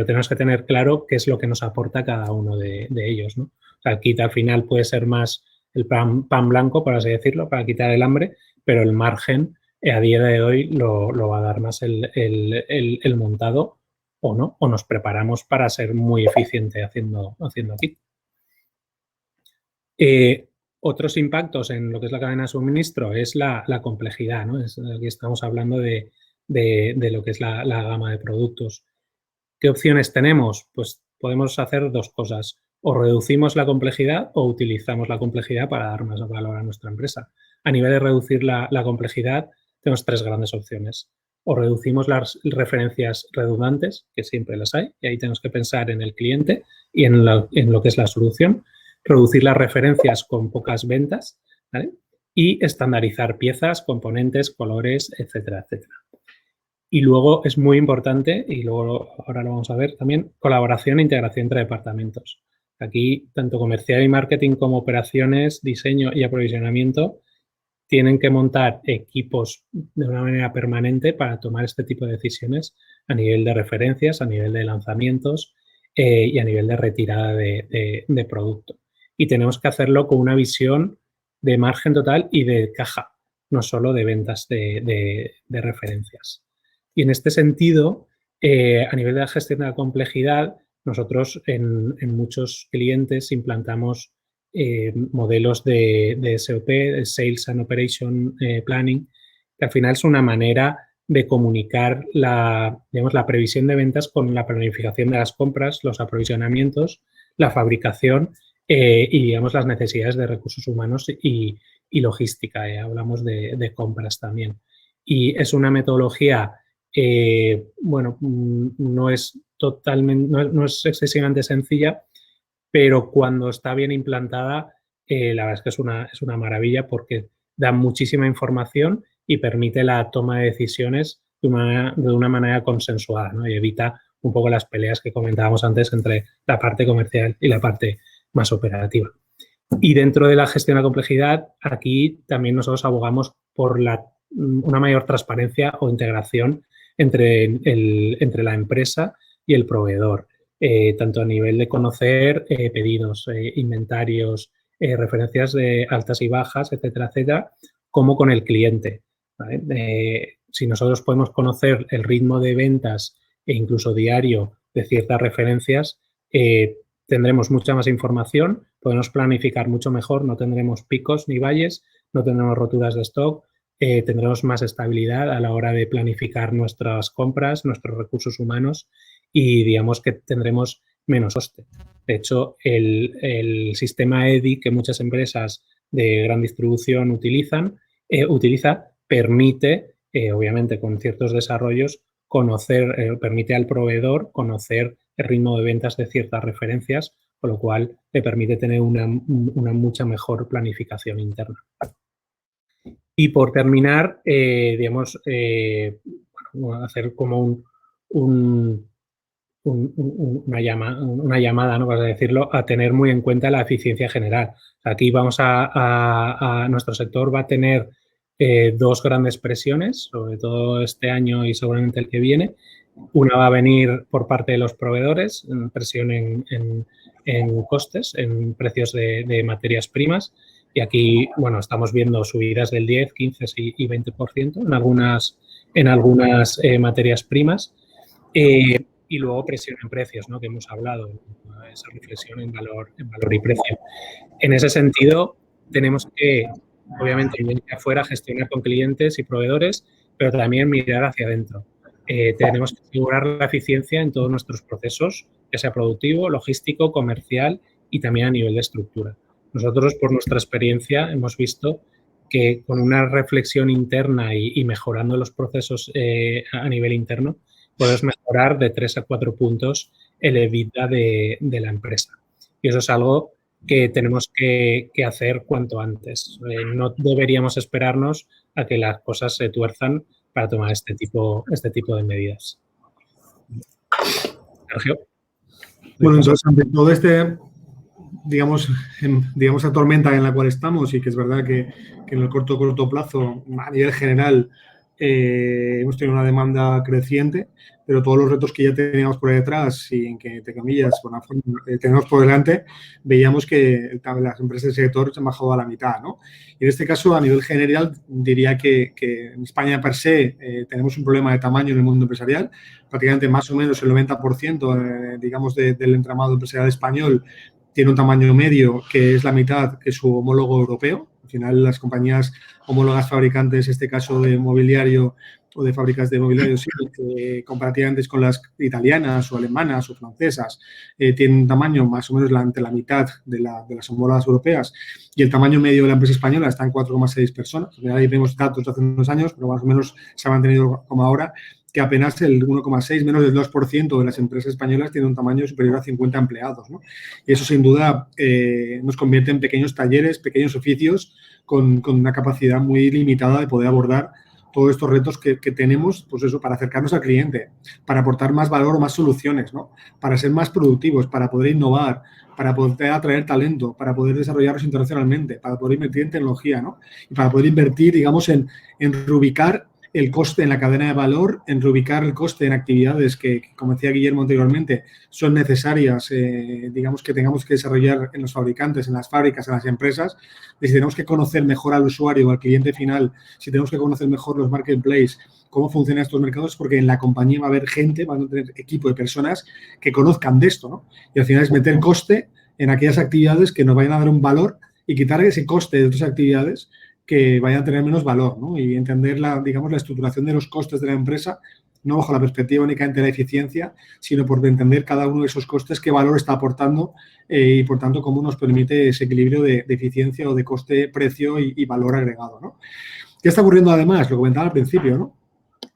C: tenemos que tener claro qué es lo que nos aporta cada uno de ellos, ¿no? O sea, el kit al final puede ser más el pan blanco, por así decirlo, para quitar el hambre, pero el margen a día de hoy lo va a dar más el montado o no, o nos preparamos para ser muy eficiente haciendo kit. Otros impactos en lo que es la cadena de suministro es la complejidad, ¿no? Aquí estamos hablando de lo que es la gama de productos. ¿Qué opciones tenemos? Pues podemos hacer dos cosas. O reducimos la complejidad o utilizamos la complejidad para dar más valor a nuestra empresa. A nivel de reducir la complejidad, tenemos tres grandes opciones. O reducimos las referencias redundantes, que siempre las hay, y ahí tenemos que pensar en el cliente y en lo que es la solución. Reducir las referencias con pocas ventas, ¿vale? Y estandarizar piezas, componentes, colores, etcétera, etcétera. Y luego es muy importante, y luego ahora lo vamos a ver también, colaboración e integración entre departamentos. Aquí, tanto comercial y marketing como operaciones, diseño y aprovisionamiento tienen que montar equipos de una manera permanente para tomar este tipo de decisiones a nivel de referencias, a nivel de lanzamientos y a nivel de retirada de producto. Y tenemos que hacerlo con una visión de margen total y de caja, no solo de ventas de referencias. Y en este sentido, a nivel de la gestión de la complejidad, nosotros en muchos clientes implantamos modelos de SOP, de Sales and Operation Planning, que al final es una manera de comunicar la previsión de ventas con la planificación de las compras, los aprovisionamientos, la fabricación y, digamos, las necesidades de recursos humanos y logística. Hablamos de compras también. Y es una metodología, no es excesivamente sencilla, pero cuando está bien implantada, la verdad es que es una maravilla porque da muchísima información y permite la toma de decisiones de una manera consensuada, ¿no? Y evita un poco las peleas que comentábamos antes entre la parte comercial y la parte más operativa. Y dentro de la gestión de la complejidad, aquí también nosotros abogamos por una mayor transparencia o integración entre la empresa y el proveedor. Tanto a nivel de conocer pedidos, inventarios, referencias de altas y bajas, etcétera, etcétera, como con el cliente, ¿vale? si nosotros podemos conocer el ritmo de ventas e incluso diario de ciertas referencias, tendremos mucha más información, podemos planificar mucho mejor, no tendremos picos ni valles, no tendremos roturas de stock, tendremos más estabilidad a la hora de planificar nuestras compras, nuestros recursos humanos y digamos que tendremos menos coste. De hecho, el sistema EDI que muchas empresas de gran distribución utiliza, permite, obviamente con ciertos desarrollos, permite al proveedor conocer el ritmo de ventas de ciertas referencias, con lo cual le permite tener una mucha mejor planificación interna. Y por terminar, digamos, hacer como una llamada, ¿no? Para decirlo, a tener muy en cuenta la eficiencia general. Aquí nuestro sector va a tener dos grandes presiones, sobre todo este año y seguramente el que viene. Una va a venir por parte de los proveedores, presión en costes, en precios de materias primas. Y aquí, bueno, estamos viendo subidas del 10, 15 y 20% en algunas materias primas. Y luego presión en precios, ¿no? Que hemos hablado, esa reflexión en valor y precio. En ese sentido, tenemos que, obviamente, ir hacia afuera, gestionar con clientes y proveedores, pero también mirar hacia adentro. Tenemos que asegurar la eficiencia en todos nuestros procesos, ya sea productivo, logístico, comercial y también a nivel de estructura. Nosotros, por nuestra experiencia, hemos visto que con una reflexión interna y mejorando los procesos a nivel interno, puedes mejorar de 3 a 4 puntos el EBITDA de la empresa. Y eso es algo que tenemos que hacer cuanto antes. No deberíamos esperarnos a que las cosas se tuerzan para tomar este tipo de medidas. Sergio.
B: Bueno, entonces, ante todo digamos, la tormenta en la cual estamos, y que es verdad que en el corto plazo, a nivel general, hemos tenido una demanda creciente, pero todos los retos que ya teníamos por detrás y en que, entre comillas, tenemos por delante, veíamos que las empresas del sector se han bajado a la mitad, ¿no? Y en este caso, a nivel general, diría que en España per se tenemos un problema de tamaño en el mundo empresarial. Prácticamente más o menos el 90%, digamos, del entramado empresarial español tiene un tamaño medio que es la mitad que su homólogo europeo. Al final, las compañías homólogas fabricantes, en este caso de mobiliario o de fábricas de mobiliario, sí, comparativamente con las italianas o alemanas o francesas, tienen un tamaño más o menos ante la mitad de las homólogas europeas, y el tamaño medio de la empresa española está en 4,6 personas. Al final, ahí vemos datos de hace unos años, pero más o menos se ha mantenido como ahora, que apenas el 1,6, menos del 2% de las empresas españolas tienen un tamaño superior a 50 empleados, ¿no? Y eso, sin duda, nos convierte en pequeños talleres, pequeños oficios con una capacidad muy limitada de poder abordar todos estos retos que tenemos, pues eso, para acercarnos al cliente, para aportar más valor o más soluciones, ¿no? Para ser más productivos, para poder innovar, para poder atraer talento, para poder desarrollarnos internacionalmente, para poder invertir en tecnología, ¿no? Y para poder invertir, digamos, en reubicar el coste en la cadena de valor, en reubicar el coste en actividades que, como decía Guillermo anteriormente, son necesarias, digamos, que tengamos que desarrollar en los fabricantes, en las fábricas, en las empresas. Y si tenemos que conocer mejor al usuario o al cliente final, si tenemos que conocer mejor los marketplaces, cómo funcionan estos mercados, porque en la compañía va a haber gente, van a tener equipo de personas que conozcan de esto, ¿no? Y al final es meter coste en aquellas actividades que nos vayan a dar un valor y quitar ese coste de otras actividades que vayan a tener menos valor, ¿no? Y entender la estructuración de los costes de la empresa, no bajo la perspectiva únicamente de la eficiencia, sino por entender cada uno de esos costes, qué valor está aportando y, por tanto, cómo nos permite ese equilibrio de eficiencia o de coste-precio y valor agregado, ¿no? ¿Qué está ocurriendo además? Lo comentaba al principio, ¿no?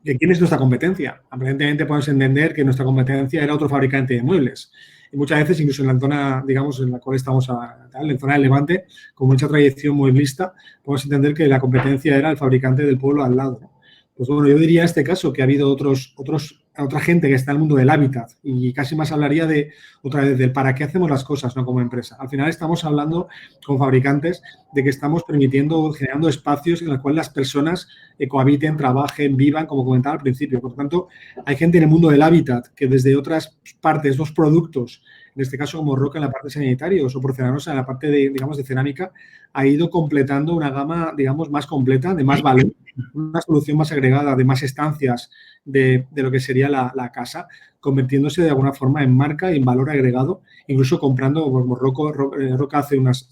B: ¿De quién es nuestra competencia? Aparentemente podemos entender que nuestra competencia era otro fabricante de muebles. Y muchas veces, incluso en la zona, digamos, en la cual estamos, en la zona del Levante, con mucha tradición mueblista, podemos entender que la competencia era el fabricante del pueblo al lado, ¿no? Pues bueno, yo diría en este caso que ha habido otra gente que está en el mundo del hábitat, y casi más hablaría otra vez del para qué hacemos las cosas, no como empresa. Al final estamos hablando con fabricantes de que estamos generando espacios en los cuales las personas cohabiten, trabajen, vivan, como comentaba al principio. Por lo tanto, hay gente en el mundo del hábitat que desde otras partes, los productos, en este caso como roca en la parte sanitarios o porcelanosa en la parte de cerámica, ha ido completando una gama, digamos, más completa, de más valor, una solución más agregada, de más estancias de lo que sería la casa, convirtiéndose de alguna forma en marca y en valor agregado, incluso comprando, como Roca hace unas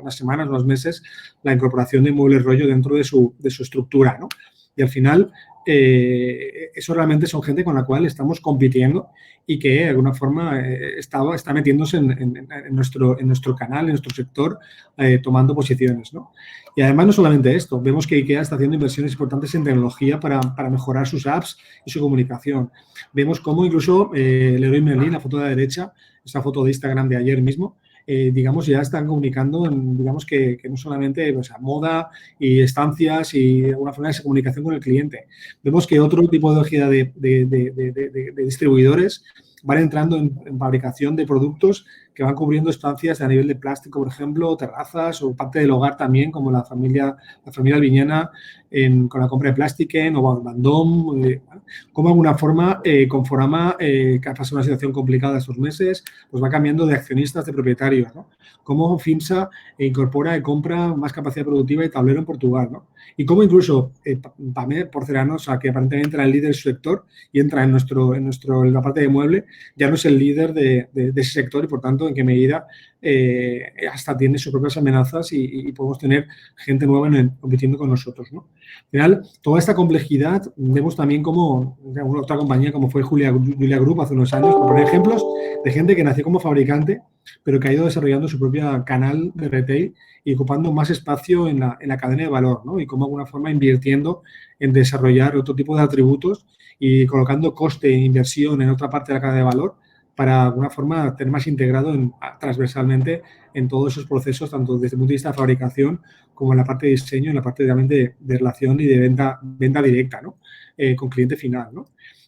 B: semanas, unos meses, la incorporación de Muebles Rollo dentro de su estructura, ¿no? Y al final, eso realmente son gente con la cual estamos compitiendo y que de alguna forma está metiéndose en nuestro canal, en nuestro sector, tomando posiciones, ¿no? Y además no solamente esto, vemos que IKEA está haciendo inversiones importantes en tecnología para mejorar sus apps y su comunicación. Vemos cómo incluso Leroy Merlin, la foto de la derecha, esta foto de Instagram de ayer mismo, digamos, ya están comunicando, digamos, que no solamente moda y estancias y alguna forma de comunicación con el cliente. Vemos que otro tipo de distribuidores van entrando en fabricación de productos que van cubriendo estancias a nivel de plástico, por ejemplo, terrazas o parte del hogar también, como la familia Albiñana con la compra de Plastiken o Vendôme, como de alguna forma Conforama, que ha pasado una situación complicada estos meses, pues va cambiando de accionistas, de propietarios, ¿no? Cómo FIMSA incorpora y compra más capacidad productiva y tablero en Portugal, ¿no? Y cómo incluso PAME Porcelanos, que aparentemente era el líder de su sector y entra en la parte de mueble, ya no es el líder de ese sector y, por tanto, en qué medida hasta tiene sus propias amenazas y podemos tener gente nueva compitiendo con nosotros, ¿no? Al final, toda esta complejidad vemos también como otra compañía como fue Julia Group hace unos años, por poner ejemplos de gente que nació como fabricante, pero que ha ido desarrollando su propio canal de retail y ocupando más espacio en la cadena de valor, ¿no? Y como de alguna forma invirtiendo en desarrollar otro tipo de atributos y colocando coste e inversión en otra parte de la cadena de valor para de alguna forma tener más integrado transversalmente en todos esos procesos, tanto desde el punto de vista de fabricación como en la parte de diseño, en la parte de relación y de venta directa, ¿no? Con cliente final, ¿no?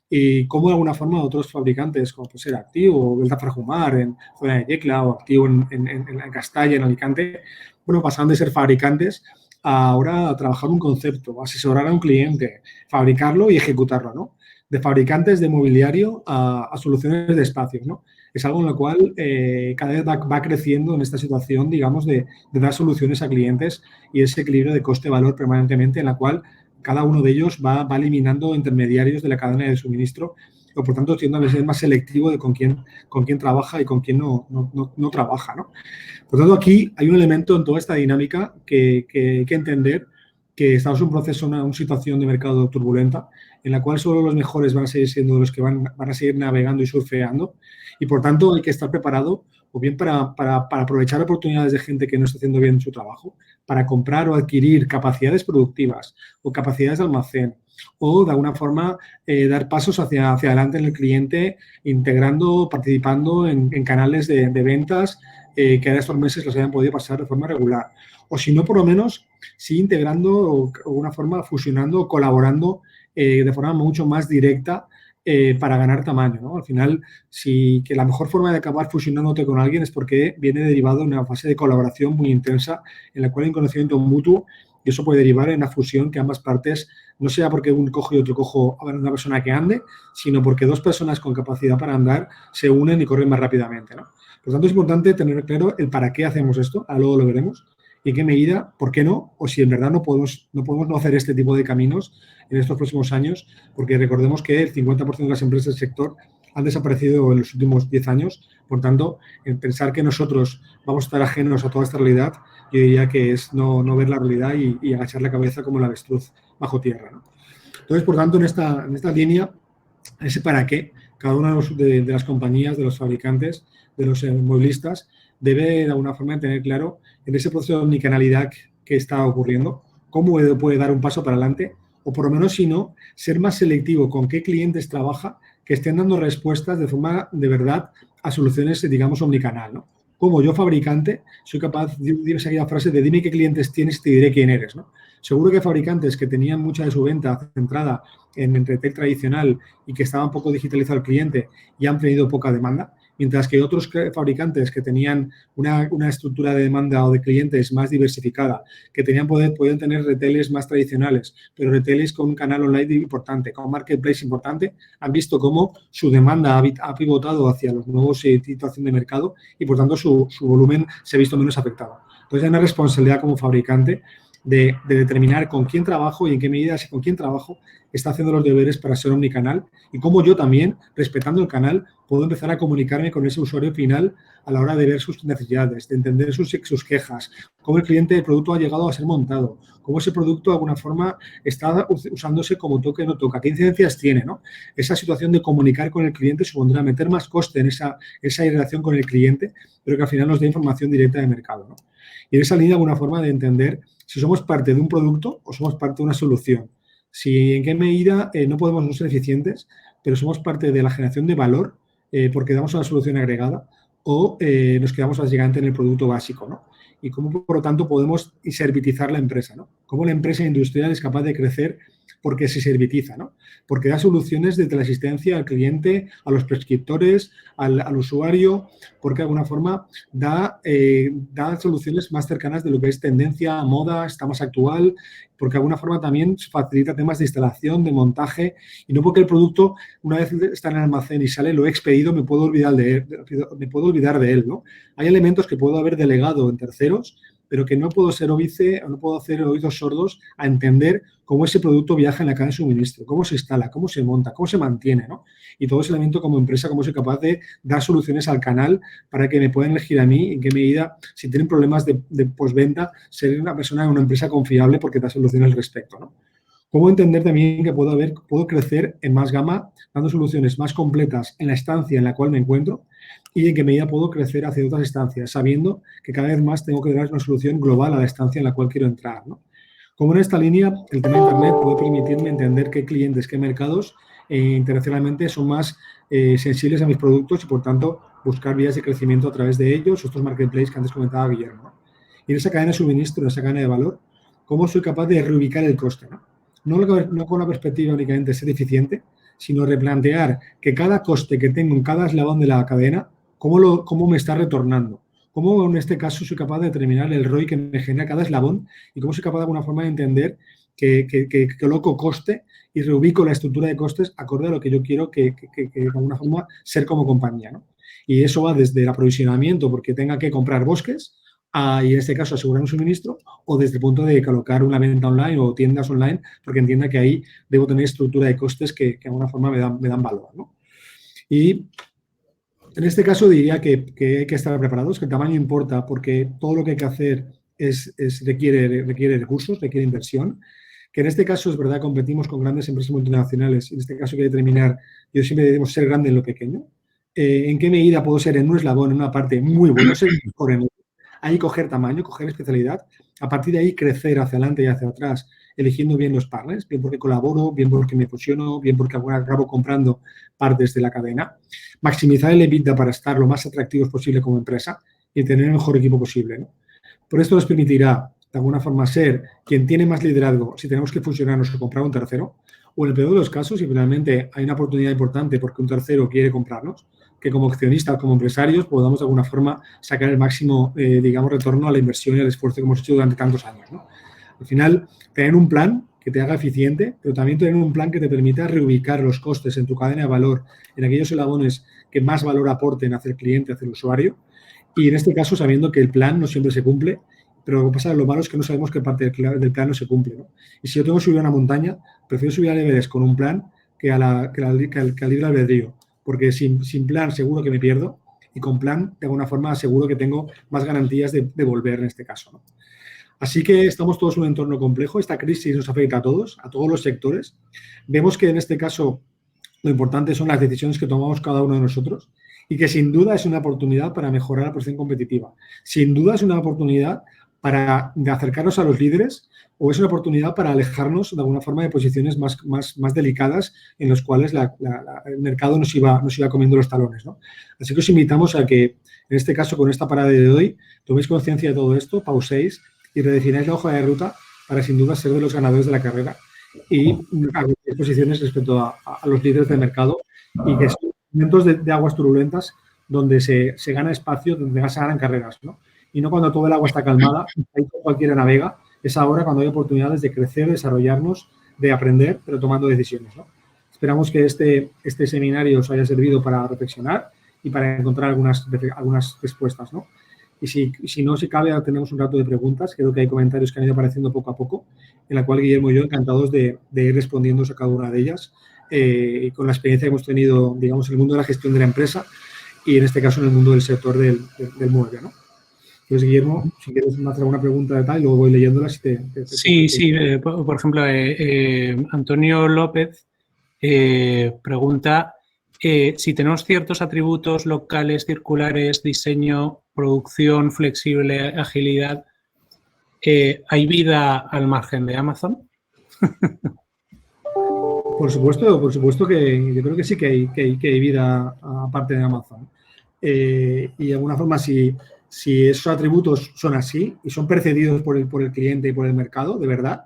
B: Y como de alguna forma otros fabricantes, como puede ser Activo o Belta Frajumar en zona de Yecla o Activo en Castalla, en Alicante, bueno, pasaron de ser fabricantes a ahora trabajar un concepto, asesorar a un cliente, fabricarlo y ejecutarlo, ¿no? De fabricantes de mobiliario a soluciones de espacios, ¿no? Es algo en lo cual cada vez va creciendo en esta situación, digamos, de dar soluciones a clientes y ese equilibrio de coste-valor permanentemente en la cual cada uno de ellos va eliminando intermediarios de la cadena de suministro o, por tanto, tiende a ser más selectivo de con quién trabaja y con quién no trabaja, ¿no? Por tanto, aquí hay un elemento en toda esta dinámica que hay que entender que estamos en un proceso, una situación de mercado turbulenta en la cual solo los mejores van a seguir siendo los que van a seguir navegando y surfeando y, por tanto, hay que estar preparado o bien para aprovechar oportunidades de gente que no está haciendo bien su trabajo, para comprar o adquirir capacidades productivas o capacidades de almacén o, de alguna forma, dar pasos hacia adelante en el cliente, integrando, participando en canales de ventas que en estos meses los hayan podido pasar de forma regular. O si no, por lo menos, sí integrando o de alguna forma fusionando o colaborando de forma mucho más directa para ganar tamaño, ¿no? Al final, que la mejor forma de acabar fusionándote con alguien es porque viene derivado de una fase de colaboración muy intensa en la cual hay un conocimiento mutuo y eso puede derivar en una fusión que ambas partes, no sea porque un cojo y otro cojo a una persona que ande, sino porque dos personas con capacidad para andar se unen y corren más rápidamente, ¿no? Por tanto, es importante tener claro el para qué hacemos esto, luego lo veremos, y en qué medida, por qué no, o si en verdad no podemos no hacer este tipo de caminos en estos próximos años, porque recordemos que el 50% de las empresas del sector han desaparecido en los últimos 10 años. Por tanto, en pensar que nosotros vamos a estar ajenos a toda esta realidad, yo diría que es no ver la realidad y agachar la cabeza como el avestruz bajo tierra, ¿no? Entonces, por tanto, en esta línea, ese para qué, cada una de las compañías, de los fabricantes, de los mueblistas, debe de alguna forma tener claro en ese proceso de omnicanalidad que está ocurriendo, cómo puede dar un paso para adelante o, por lo menos, si no, ser más selectivo con qué clientes trabaja que estén dando respuestas de forma de verdad a soluciones, digamos, omnicanal, ¿no? Como yo, fabricante, soy capaz de decir aquella frase de dime qué clientes tienes y te diré quién eres, ¿no? Seguro que fabricantes que tenían mucha de su venta centrada en retail tradicional y que estaba un poco digitalizado el cliente y han tenido poca demanda, mientras que otros fabricantes que tenían una estructura de demanda o de clientes más diversificada, que podían tener retailers más tradicionales, pero retailers con un canal online importante, con un marketplace importante, han visto cómo su demanda ha pivotado hacia los nuevos situaciones de mercado y, por tanto, su volumen se ha visto menos afectado. Entonces, hay una responsabilidad como fabricante de determinar con quién trabajo y en qué medida, si con quién trabajo, está haciendo los deberes para ser omnicanal y cómo yo también, respetando el canal, puedo empezar a comunicarme con ese usuario final a la hora de ver sus necesidades, de entender sus quejas, cómo el cliente del producto ha llegado a ser montado, cómo ese producto de alguna forma está usándose como toca y no toca, qué incidencias tiene, ¿no? Esa situación de comunicar con el cliente supondrá meter más coste en esa relación con el cliente, pero que al final nos dé información directa de mercado, ¿no? Y en esa línea, alguna forma de entender si somos parte de un producto o somos parte de una solución. Si en qué medida no podemos no ser eficientes, pero somos parte de la generación de valor porque damos una solución agregada o nos quedamos básicamente en el producto básico, ¿no? Y cómo, por lo tanto, podemos servitizar la empresa, ¿no? Cómo la empresa industrial es capaz de crecer porque se servitiza, ¿no? Porque da soluciones desde la asistencia al cliente, a los prescriptores, al usuario, porque de alguna forma da soluciones más cercanas de lo que es tendencia, moda, está más actual, porque de alguna forma también facilita temas de instalación, de montaje, y no porque el producto, una vez está en el almacén y sale, lo he expedido, me puedo olvidar de él, ¿no? Hay elementos que puedo haber delegado en terceros, pero que no puedo ser óbice o no puedo hacer oídos sordos a entender cómo ese producto viaja en la cadena de suministro, cómo se instala, cómo se monta, cómo se mantiene, ¿no? Y todo ese elemento como empresa, cómo soy capaz de dar soluciones al canal para que me puedan elegir a mí, en qué medida, si tienen problemas de postventa, ser una persona, una empresa confiable porque da soluciones al respecto, ¿no? Cómo entender también que puedo crecer en más gama, dando soluciones más completas en la estancia en la cual me encuentro y en qué medida puedo crecer hacia otras estancias, sabiendo que cada vez más tengo que dar una solución global a la estancia en la cual quiero entrar, ¿no? Como en esta línea, el tema de Internet puede permitirme entender qué clientes, qué mercados internacionalmente son más sensibles a mis productos y, por tanto, buscar vías de crecimiento a través de ellos, estos marketplaces que antes comentaba Guillermo, ¿no? Y en esa cadena de suministro, en esa cadena de valor, cómo soy capaz de reubicar el coste, ¿no? No con la perspectiva únicamente de ser eficiente, sino replantear que cada coste que tengo en cada eslabón de la cadena, cómo me está retornando. Cómo en este caso soy capaz de determinar el ROI que me genera cada eslabón y cómo soy capaz de alguna forma de entender que coloco coste y reubico la estructura de costes acorde a lo que yo quiero que de alguna forma ser como compañía, ¿no? Y eso va desde el aprovisionamiento, porque tenga que comprar bosques, y en este caso asegurar un suministro, o desde el punto de colocar una venta online o tiendas online, porque entienda que ahí debo tener estructura de costes que de alguna forma me dan valor, ¿no? Y en este caso diría que hay que estar preparados, que el tamaño importa, porque todo lo que hay que hacer requiere recursos, requiere inversión, que en este caso es verdad, competimos con grandes empresas multinacionales, y en este caso hay que determinar, yo siempre debemos ser grande en lo pequeño, en qué medida puedo ser en un eslabón, en una parte muy buena, ser mejor en ahí coger tamaño, coger especialidad, a partir de ahí crecer hacia adelante y hacia atrás, eligiendo bien los partners, bien porque colaboro, bien porque me fusiono, bien porque acabo comprando partes de la cadena, maximizar el EBITDA para estar lo más atractivos posible como empresa y tener el mejor equipo posible, ¿no? Por esto nos permitirá, de alguna forma, ser quien tiene más liderazgo si tenemos que fusionarnos o comprar un tercero, o en el peor de los casos, si finalmente hay una oportunidad importante porque un tercero quiere comprarnos, que como accionistas, como empresarios, podamos de alguna forma sacar el máximo, digamos, retorno a la inversión y al esfuerzo que hemos hecho durante tantos años, ¿no? Al final, tener un plan que te haga eficiente, pero también tener un plan que te permita reubicar los costes en tu cadena de valor, en aquellos eslabones que más valor aporten hacia el cliente, hacia el usuario, y en este caso sabiendo que el plan no siempre se cumple, pero lo que pasa, lo malo es que no sabemos qué parte del plan no se cumple, ¿no? Y si yo tengo que subir a una montaña, prefiero subir al Everest con un plan que al libre albedrío, porque sin plan seguro que me pierdo y con plan, de alguna forma, seguro que tengo más garantías de volver en este caso, ¿no? Así que estamos todos en un entorno complejo. Esta crisis nos afecta a todos los sectores. Vemos que en este caso lo importante son las decisiones que tomamos cada uno de nosotros y que sin duda es una oportunidad para mejorar la posición competitiva. Sin duda es una oportunidad para acercarnos a los líderes o es una oportunidad para alejarnos de alguna forma de posiciones más delicadas en las cuales el mercado nos iba comiendo los talones, ¿no? Así que os invitamos a que, en este caso, con esta parada de hoy, toméis conciencia de todo esto, pauséis y redefináis la hoja de ruta para, sin duda, ser de los ganadores de la carrera y aguantar posiciones respecto a los líderes del mercado y que son momentos de aguas turbulentas donde se gana espacio, donde se ganan carreras, ¿no? Y no cuando todo el agua está calmada, ahí cualquiera navega, es ahora cuando hay oportunidades de crecer, desarrollarnos, de aprender, pero tomando decisiones, ¿no? Esperamos que este seminario os haya servido para reflexionar y para encontrar algunas respuestas, ¿no? Y si no, si cabe, ahora tenemos un rato de preguntas. Creo que hay comentarios que han ido apareciendo poco a poco, en la cual Guillermo y yo encantados de ir respondiendo a cada una de ellas, y con la experiencia que hemos tenido, digamos, en el mundo de la gestión de la empresa y en este caso en el mundo del sector del mueble, ¿no? Entonces, Guillermo, si quieres hacer alguna pregunta de tal, luego voy leyéndolas.
C: Sí. Por ejemplo, Antonio López pregunta si tenemos ciertos atributos locales, circulares, diseño, producción, flexible, agilidad, ¿hay vida al margen de Amazon?
B: Por supuesto que yo creo que sí que hay vida aparte de Amazon. Y de alguna forma, si esos atributos son así y son percibidos por el cliente y por el mercado, de verdad,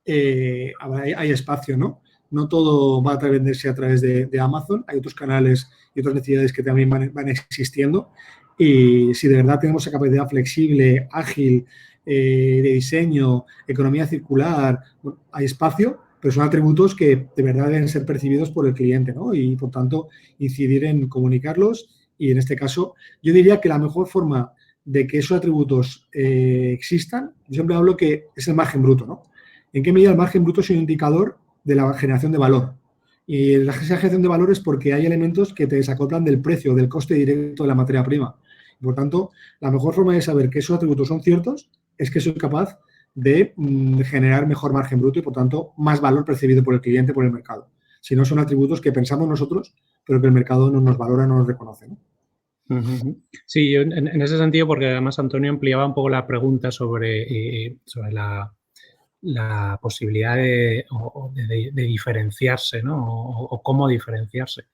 B: hay espacio, ¿no? No todo va a venderse a través de Amazon. Hay otros canales y otras necesidades que también van existiendo. Y si de verdad tenemos esa capacidad flexible, ágil, de diseño, economía circular, bueno, hay espacio, pero son atributos que de verdad deben ser percibidos por el cliente, ¿no? Y, por tanto, incidir en comunicarlos. Y, en este caso, yo diría que la mejor forma de que esos atributos existan, yo siempre hablo que es el margen bruto, ¿no? ¿En qué medida el margen bruto es un indicador de la generación de valor? Y la generación de valor es porque hay elementos que te desacoplan del precio, del coste directo de la materia prima. Por tanto, la mejor forma de saber que esos atributos son ciertos es que soy capaz de generar mejor margen bruto y, por tanto, más valor percibido por el cliente, por el mercado. Si no, son atributos que pensamos nosotros, pero que el mercado no nos valora, no nos reconoce, ¿no?
C: Sí, yo en ese sentido, porque además Antonio ampliaba un poco la pregunta sobre la posibilidad de diferenciarse, ¿no? O cómo diferenciarse.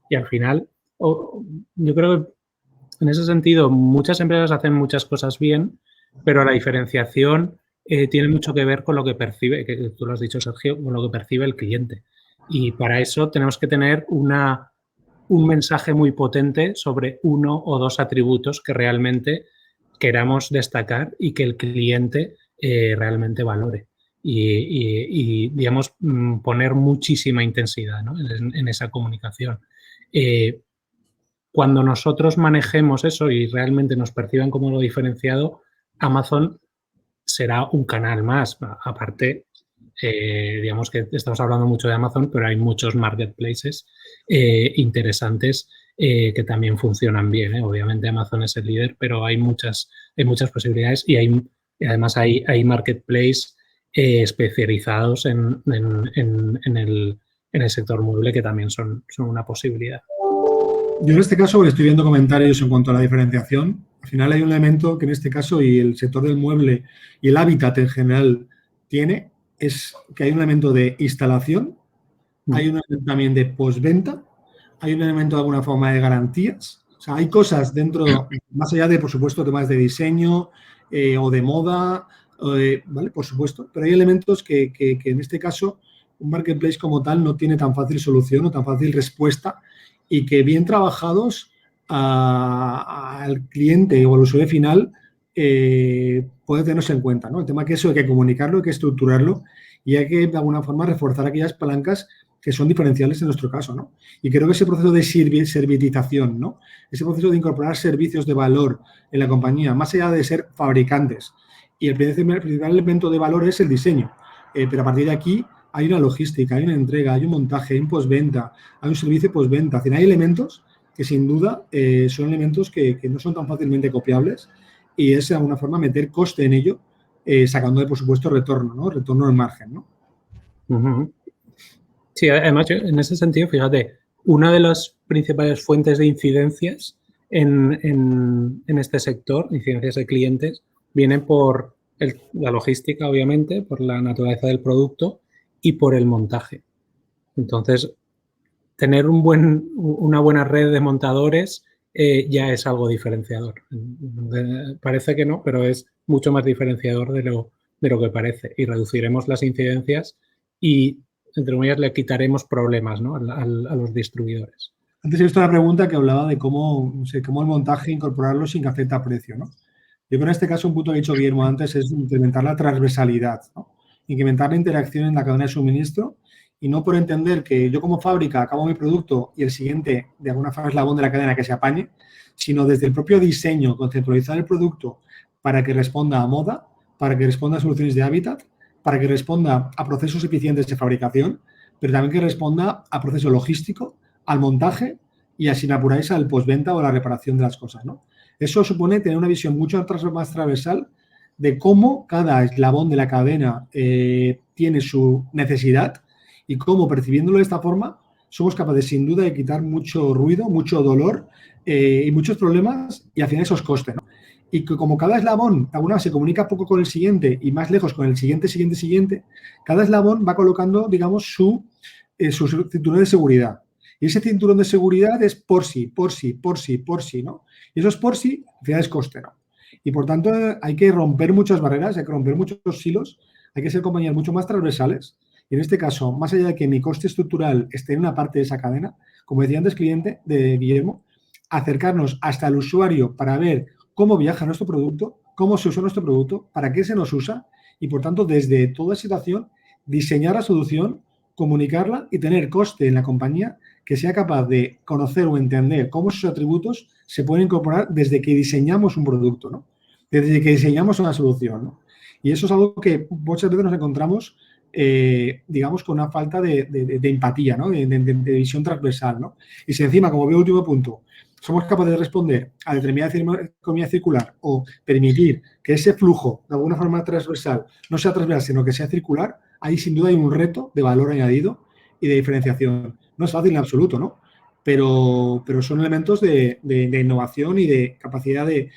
C: Y al final, yo creo que en ese sentido muchas empresas hacen muchas cosas bien, pero la diferenciación tiene mucho que ver con lo que percibe, que tú lo has dicho, Sergio, con lo que percibe el cliente. Y para eso tenemos que tener un mensaje muy potente sobre uno o dos atributos que realmente queramos destacar y que el cliente realmente valore. Y digamos, poner muchísima intensidad, ¿no? en esa comunicación. Cuando nosotros manejemos eso y realmente nos perciban como lo diferenciado, Amazon será un canal más. Aparte, digamos que estamos hablando mucho de Amazon, pero hay muchos marketplaces interesantes que también funcionan bien. Obviamente Amazon es el líder, pero hay muchas posibilidades y además hay marketplaces especializados en el sector mueble que también son una posibilidad.
B: Yo en este caso estoy viendo comentarios en cuanto a la diferenciación. Al final hay un elemento que en este caso y el sector del mueble y el hábitat en general tiene, es que hay un elemento de instalación, hay un elemento también de postventa, hay un elemento de alguna forma de garantías. O sea, hay cosas dentro, más allá de, por supuesto, temas de diseño o de moda, ¿vale? Por supuesto, pero hay elementos que en este caso un marketplace como tal no tiene tan fácil solución o tan fácil respuesta y que bien trabajados al cliente o al usuario final puede tenerse en cuenta, ¿no? El tema que eso hay que comunicarlo, hay que estructurarlo y hay que de alguna forma reforzar aquellas palancas que son diferenciales en nuestro caso, ¿no? Y creo que ese proceso de servitización, ¿no? Ese proceso de incorporar servicios de valor en la compañía, más allá de ser fabricantes. Y el principal elemento de valor es el diseño. Pero a partir de aquí hay una logística, hay una entrega, hay un montaje, hay un postventa, hay un servicio postventa. Es decir, hay elementos que sin duda son elementos que no son tan fácilmente copiables y es de alguna forma meter coste en ello, sacando de, por supuesto, retorno, ¿no? Retorno al margen, ¿no?
C: Sí, además, en ese sentido, fíjate, una de las principales fuentes de incidencias en este sector, incidencias de clientes, viene por la logística, obviamente, por la naturaleza del producto y por el montaje. Entonces, tener una buena red de montadores ya es algo diferenciador. Parece que no, pero es mucho más diferenciador de lo que parece. Y reduciremos las incidencias y, entre comillas, le quitaremos problemas, ¿no? a los distribuidores.
B: Antes he visto una pregunta que hablaba de cómo el montaje incorporarlo sin que afecte a precio, ¿no? Yo creo en este caso un punto que ha dicho Guillermo antes es implementar la transversalidad, ¿no? Incrementar la interacción en la cadena de suministro y no por entender que yo como fábrica acabo mi producto y el siguiente de alguna forma eslabón de la cadena que se apañe, sino desde el propio diseño, conceptualizar el producto para que responda a moda, para que responda a soluciones de hábitat, para que responda a procesos eficientes de fabricación, pero también que responda a proceso logístico, al montaje y a, sin apuráis, al postventa o a la reparación de las cosas, ¿no? Eso supone tener una visión mucho más transversal de cómo cada eslabón de la cadena tiene su necesidad y cómo, percibiéndolo de esta forma, somos capaces sin duda de quitar mucho ruido, mucho dolor y muchos problemas y al final esos costes, ¿no? Y que como cada eslabón, alguna se comunica poco con el siguiente y más lejos con el siguiente, cada eslabón va colocando, digamos, su cinturón de seguridad. Y ese cinturón de seguridad es por sí, ¿no? Y eso es por sí, al final es coste, ¿no? Y por tanto hay que romper muchas barreras, hay que romper muchos hilos, hay que ser compañías mucho más transversales. Y en este caso, más allá de que mi coste estructural esté en una parte de esa cadena, como decía antes Guillermo, acercarnos hasta el usuario para ver cómo viaja nuestro producto, cómo se usa nuestro producto, para qué se nos usa y, por tanto, desde toda situación, diseñar la solución, comunicarla y tener coste en la compañía que sea capaz de conocer o entender cómo sus atributos se pueden incorporar desde que diseñamos un producto, ¿no? Desde que diseñamos una solución, ¿no? Y eso es algo que muchas veces nos encontramos, digamos, con una falta de empatía, ¿no? De visión transversal, ¿no? Y si encima, como veo último punto, somos capaces de responder a determinada economía circular o permitir que ese flujo, de alguna forma transversal, no sea transversal, sino que sea circular, ahí sin duda hay un reto de valor añadido y de diferenciación. No es fácil en absoluto, ¿no? Pero son elementos de innovación y de capacidad de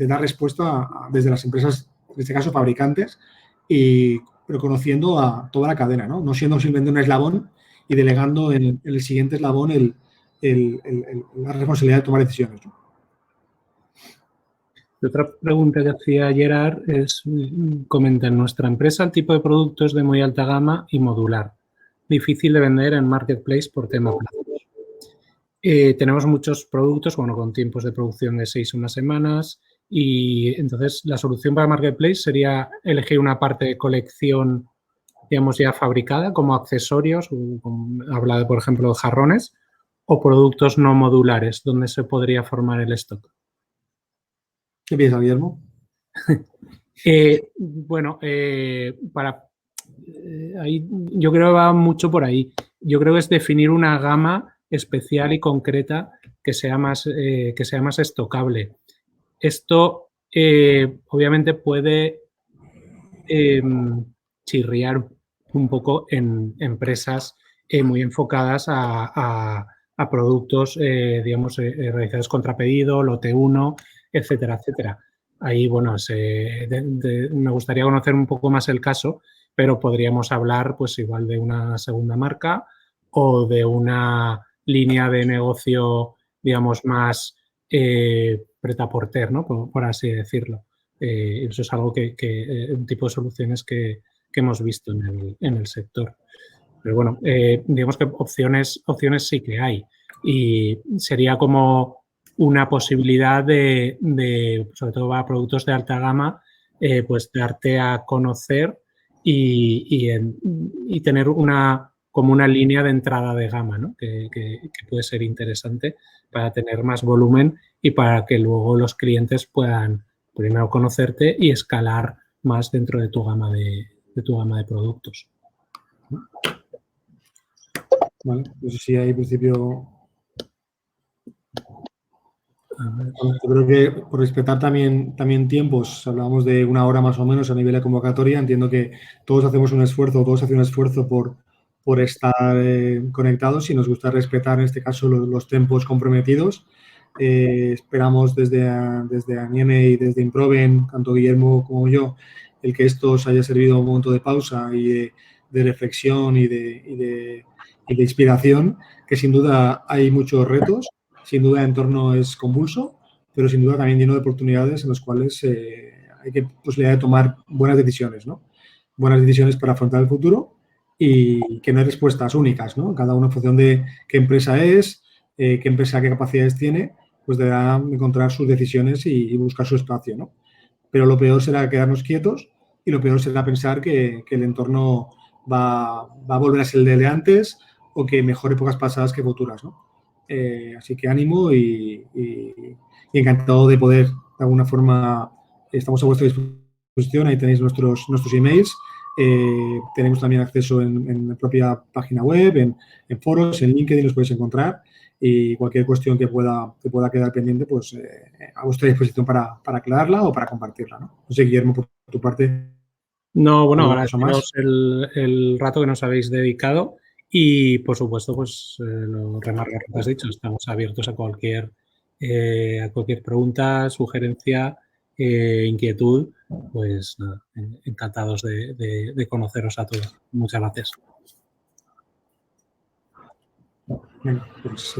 B: dar respuesta desde las empresas, en este caso fabricantes, pero conociendo a toda la cadena, ¿no? No siendo simplemente un eslabón y delegando en el siguiente eslabón la responsabilidad de tomar decisiones, ¿no?
C: Otra pregunta que hacía Gerard es, comenta, en nuestra empresa el tipo de producto es de muy alta gama y modular, difícil de vender en marketplace por tema plazos. Tenemos muchos productos, bueno, con tiempos de producción de 6 o más semanas y entonces la solución para marketplace sería elegir una parte de colección, digamos, ya fabricada como accesorios, habla, por ejemplo, de jarrones o productos no modulares donde se podría formar el stock.
B: ¿Qué piensas, Guillermo?
C: Bueno, ahí, yo creo que va mucho por ahí. Yo creo que es definir una gama especial y concreta que sea más estocable. Esto obviamente puede chirriar un poco en empresas muy enfocadas a productos, digamos, realizados contra pedido, lote 1, etcétera, etcétera. Ahí, bueno, me gustaría conocer un poco más el caso, pero podríamos hablar, pues, igual de una segunda marca o de una línea de negocio, digamos, más pret-à-porter, ¿no? Por así decirlo. Eso es algo un tipo de soluciones que hemos visto en el sector. Pero bueno, digamos que opciones sí que hay. Y sería como una posibilidad sobre todo para productos de alta gama, pues darte a conocer y tener como una línea de entrada de gama, ¿no? que puede ser interesante para tener más volumen y para que luego los clientes puedan primero conocerte y escalar más dentro de tu gama de productos.
B: Vale, no sé si hay principio. Yo creo que por respetar también tiempos, hablábamos de 1 hora más o menos a nivel de convocatoria, entiendo que todos hacemos un esfuerzo, todos hacen un esfuerzo por estar conectados y nos gusta respetar en este caso los tiempos comprometidos. Esperamos desde Anieme y desde Improven, tanto Guillermo como yo, el que esto os haya servido un momento de pausa y de reflexión y de inspiración, que sin duda hay muchos retos. Sin duda el entorno es convulso, pero sin duda también lleno de oportunidades en las cuales hay posibilidad de tomar buenas decisiones, ¿no? Buenas decisiones para afrontar el futuro y que no hay respuestas únicas, ¿no? Cada uno en función de qué empresa es, qué capacidades tiene, pues deberá encontrar sus decisiones y buscar su espacio, ¿no? Pero lo peor será quedarnos quietos y lo peor será pensar que el entorno va a volver a ser el de antes o que mejor épocas pasadas que futuras, ¿no? Así que ánimo y encantado de poder, de alguna forma, estamos a vuestra disposición, ahí tenéis nuestros emails, tenemos también acceso en la propia página web, en foros, en LinkedIn los podéis encontrar y cualquier cuestión que pueda quedar pendiente, pues a vuestra disposición para aclararla o para compartirla, ¿no? No sé, Guillermo, por tu parte.
C: No, bueno, agradeceros el rato que nos habéis dedicado y, por supuesto, pues remarcar lo que has dicho. Estamos abiertos a cualquier pregunta, sugerencia, inquietud. Pues nada, encantados de conoceros a todos. Muchas gracias.
B: Bueno, pues,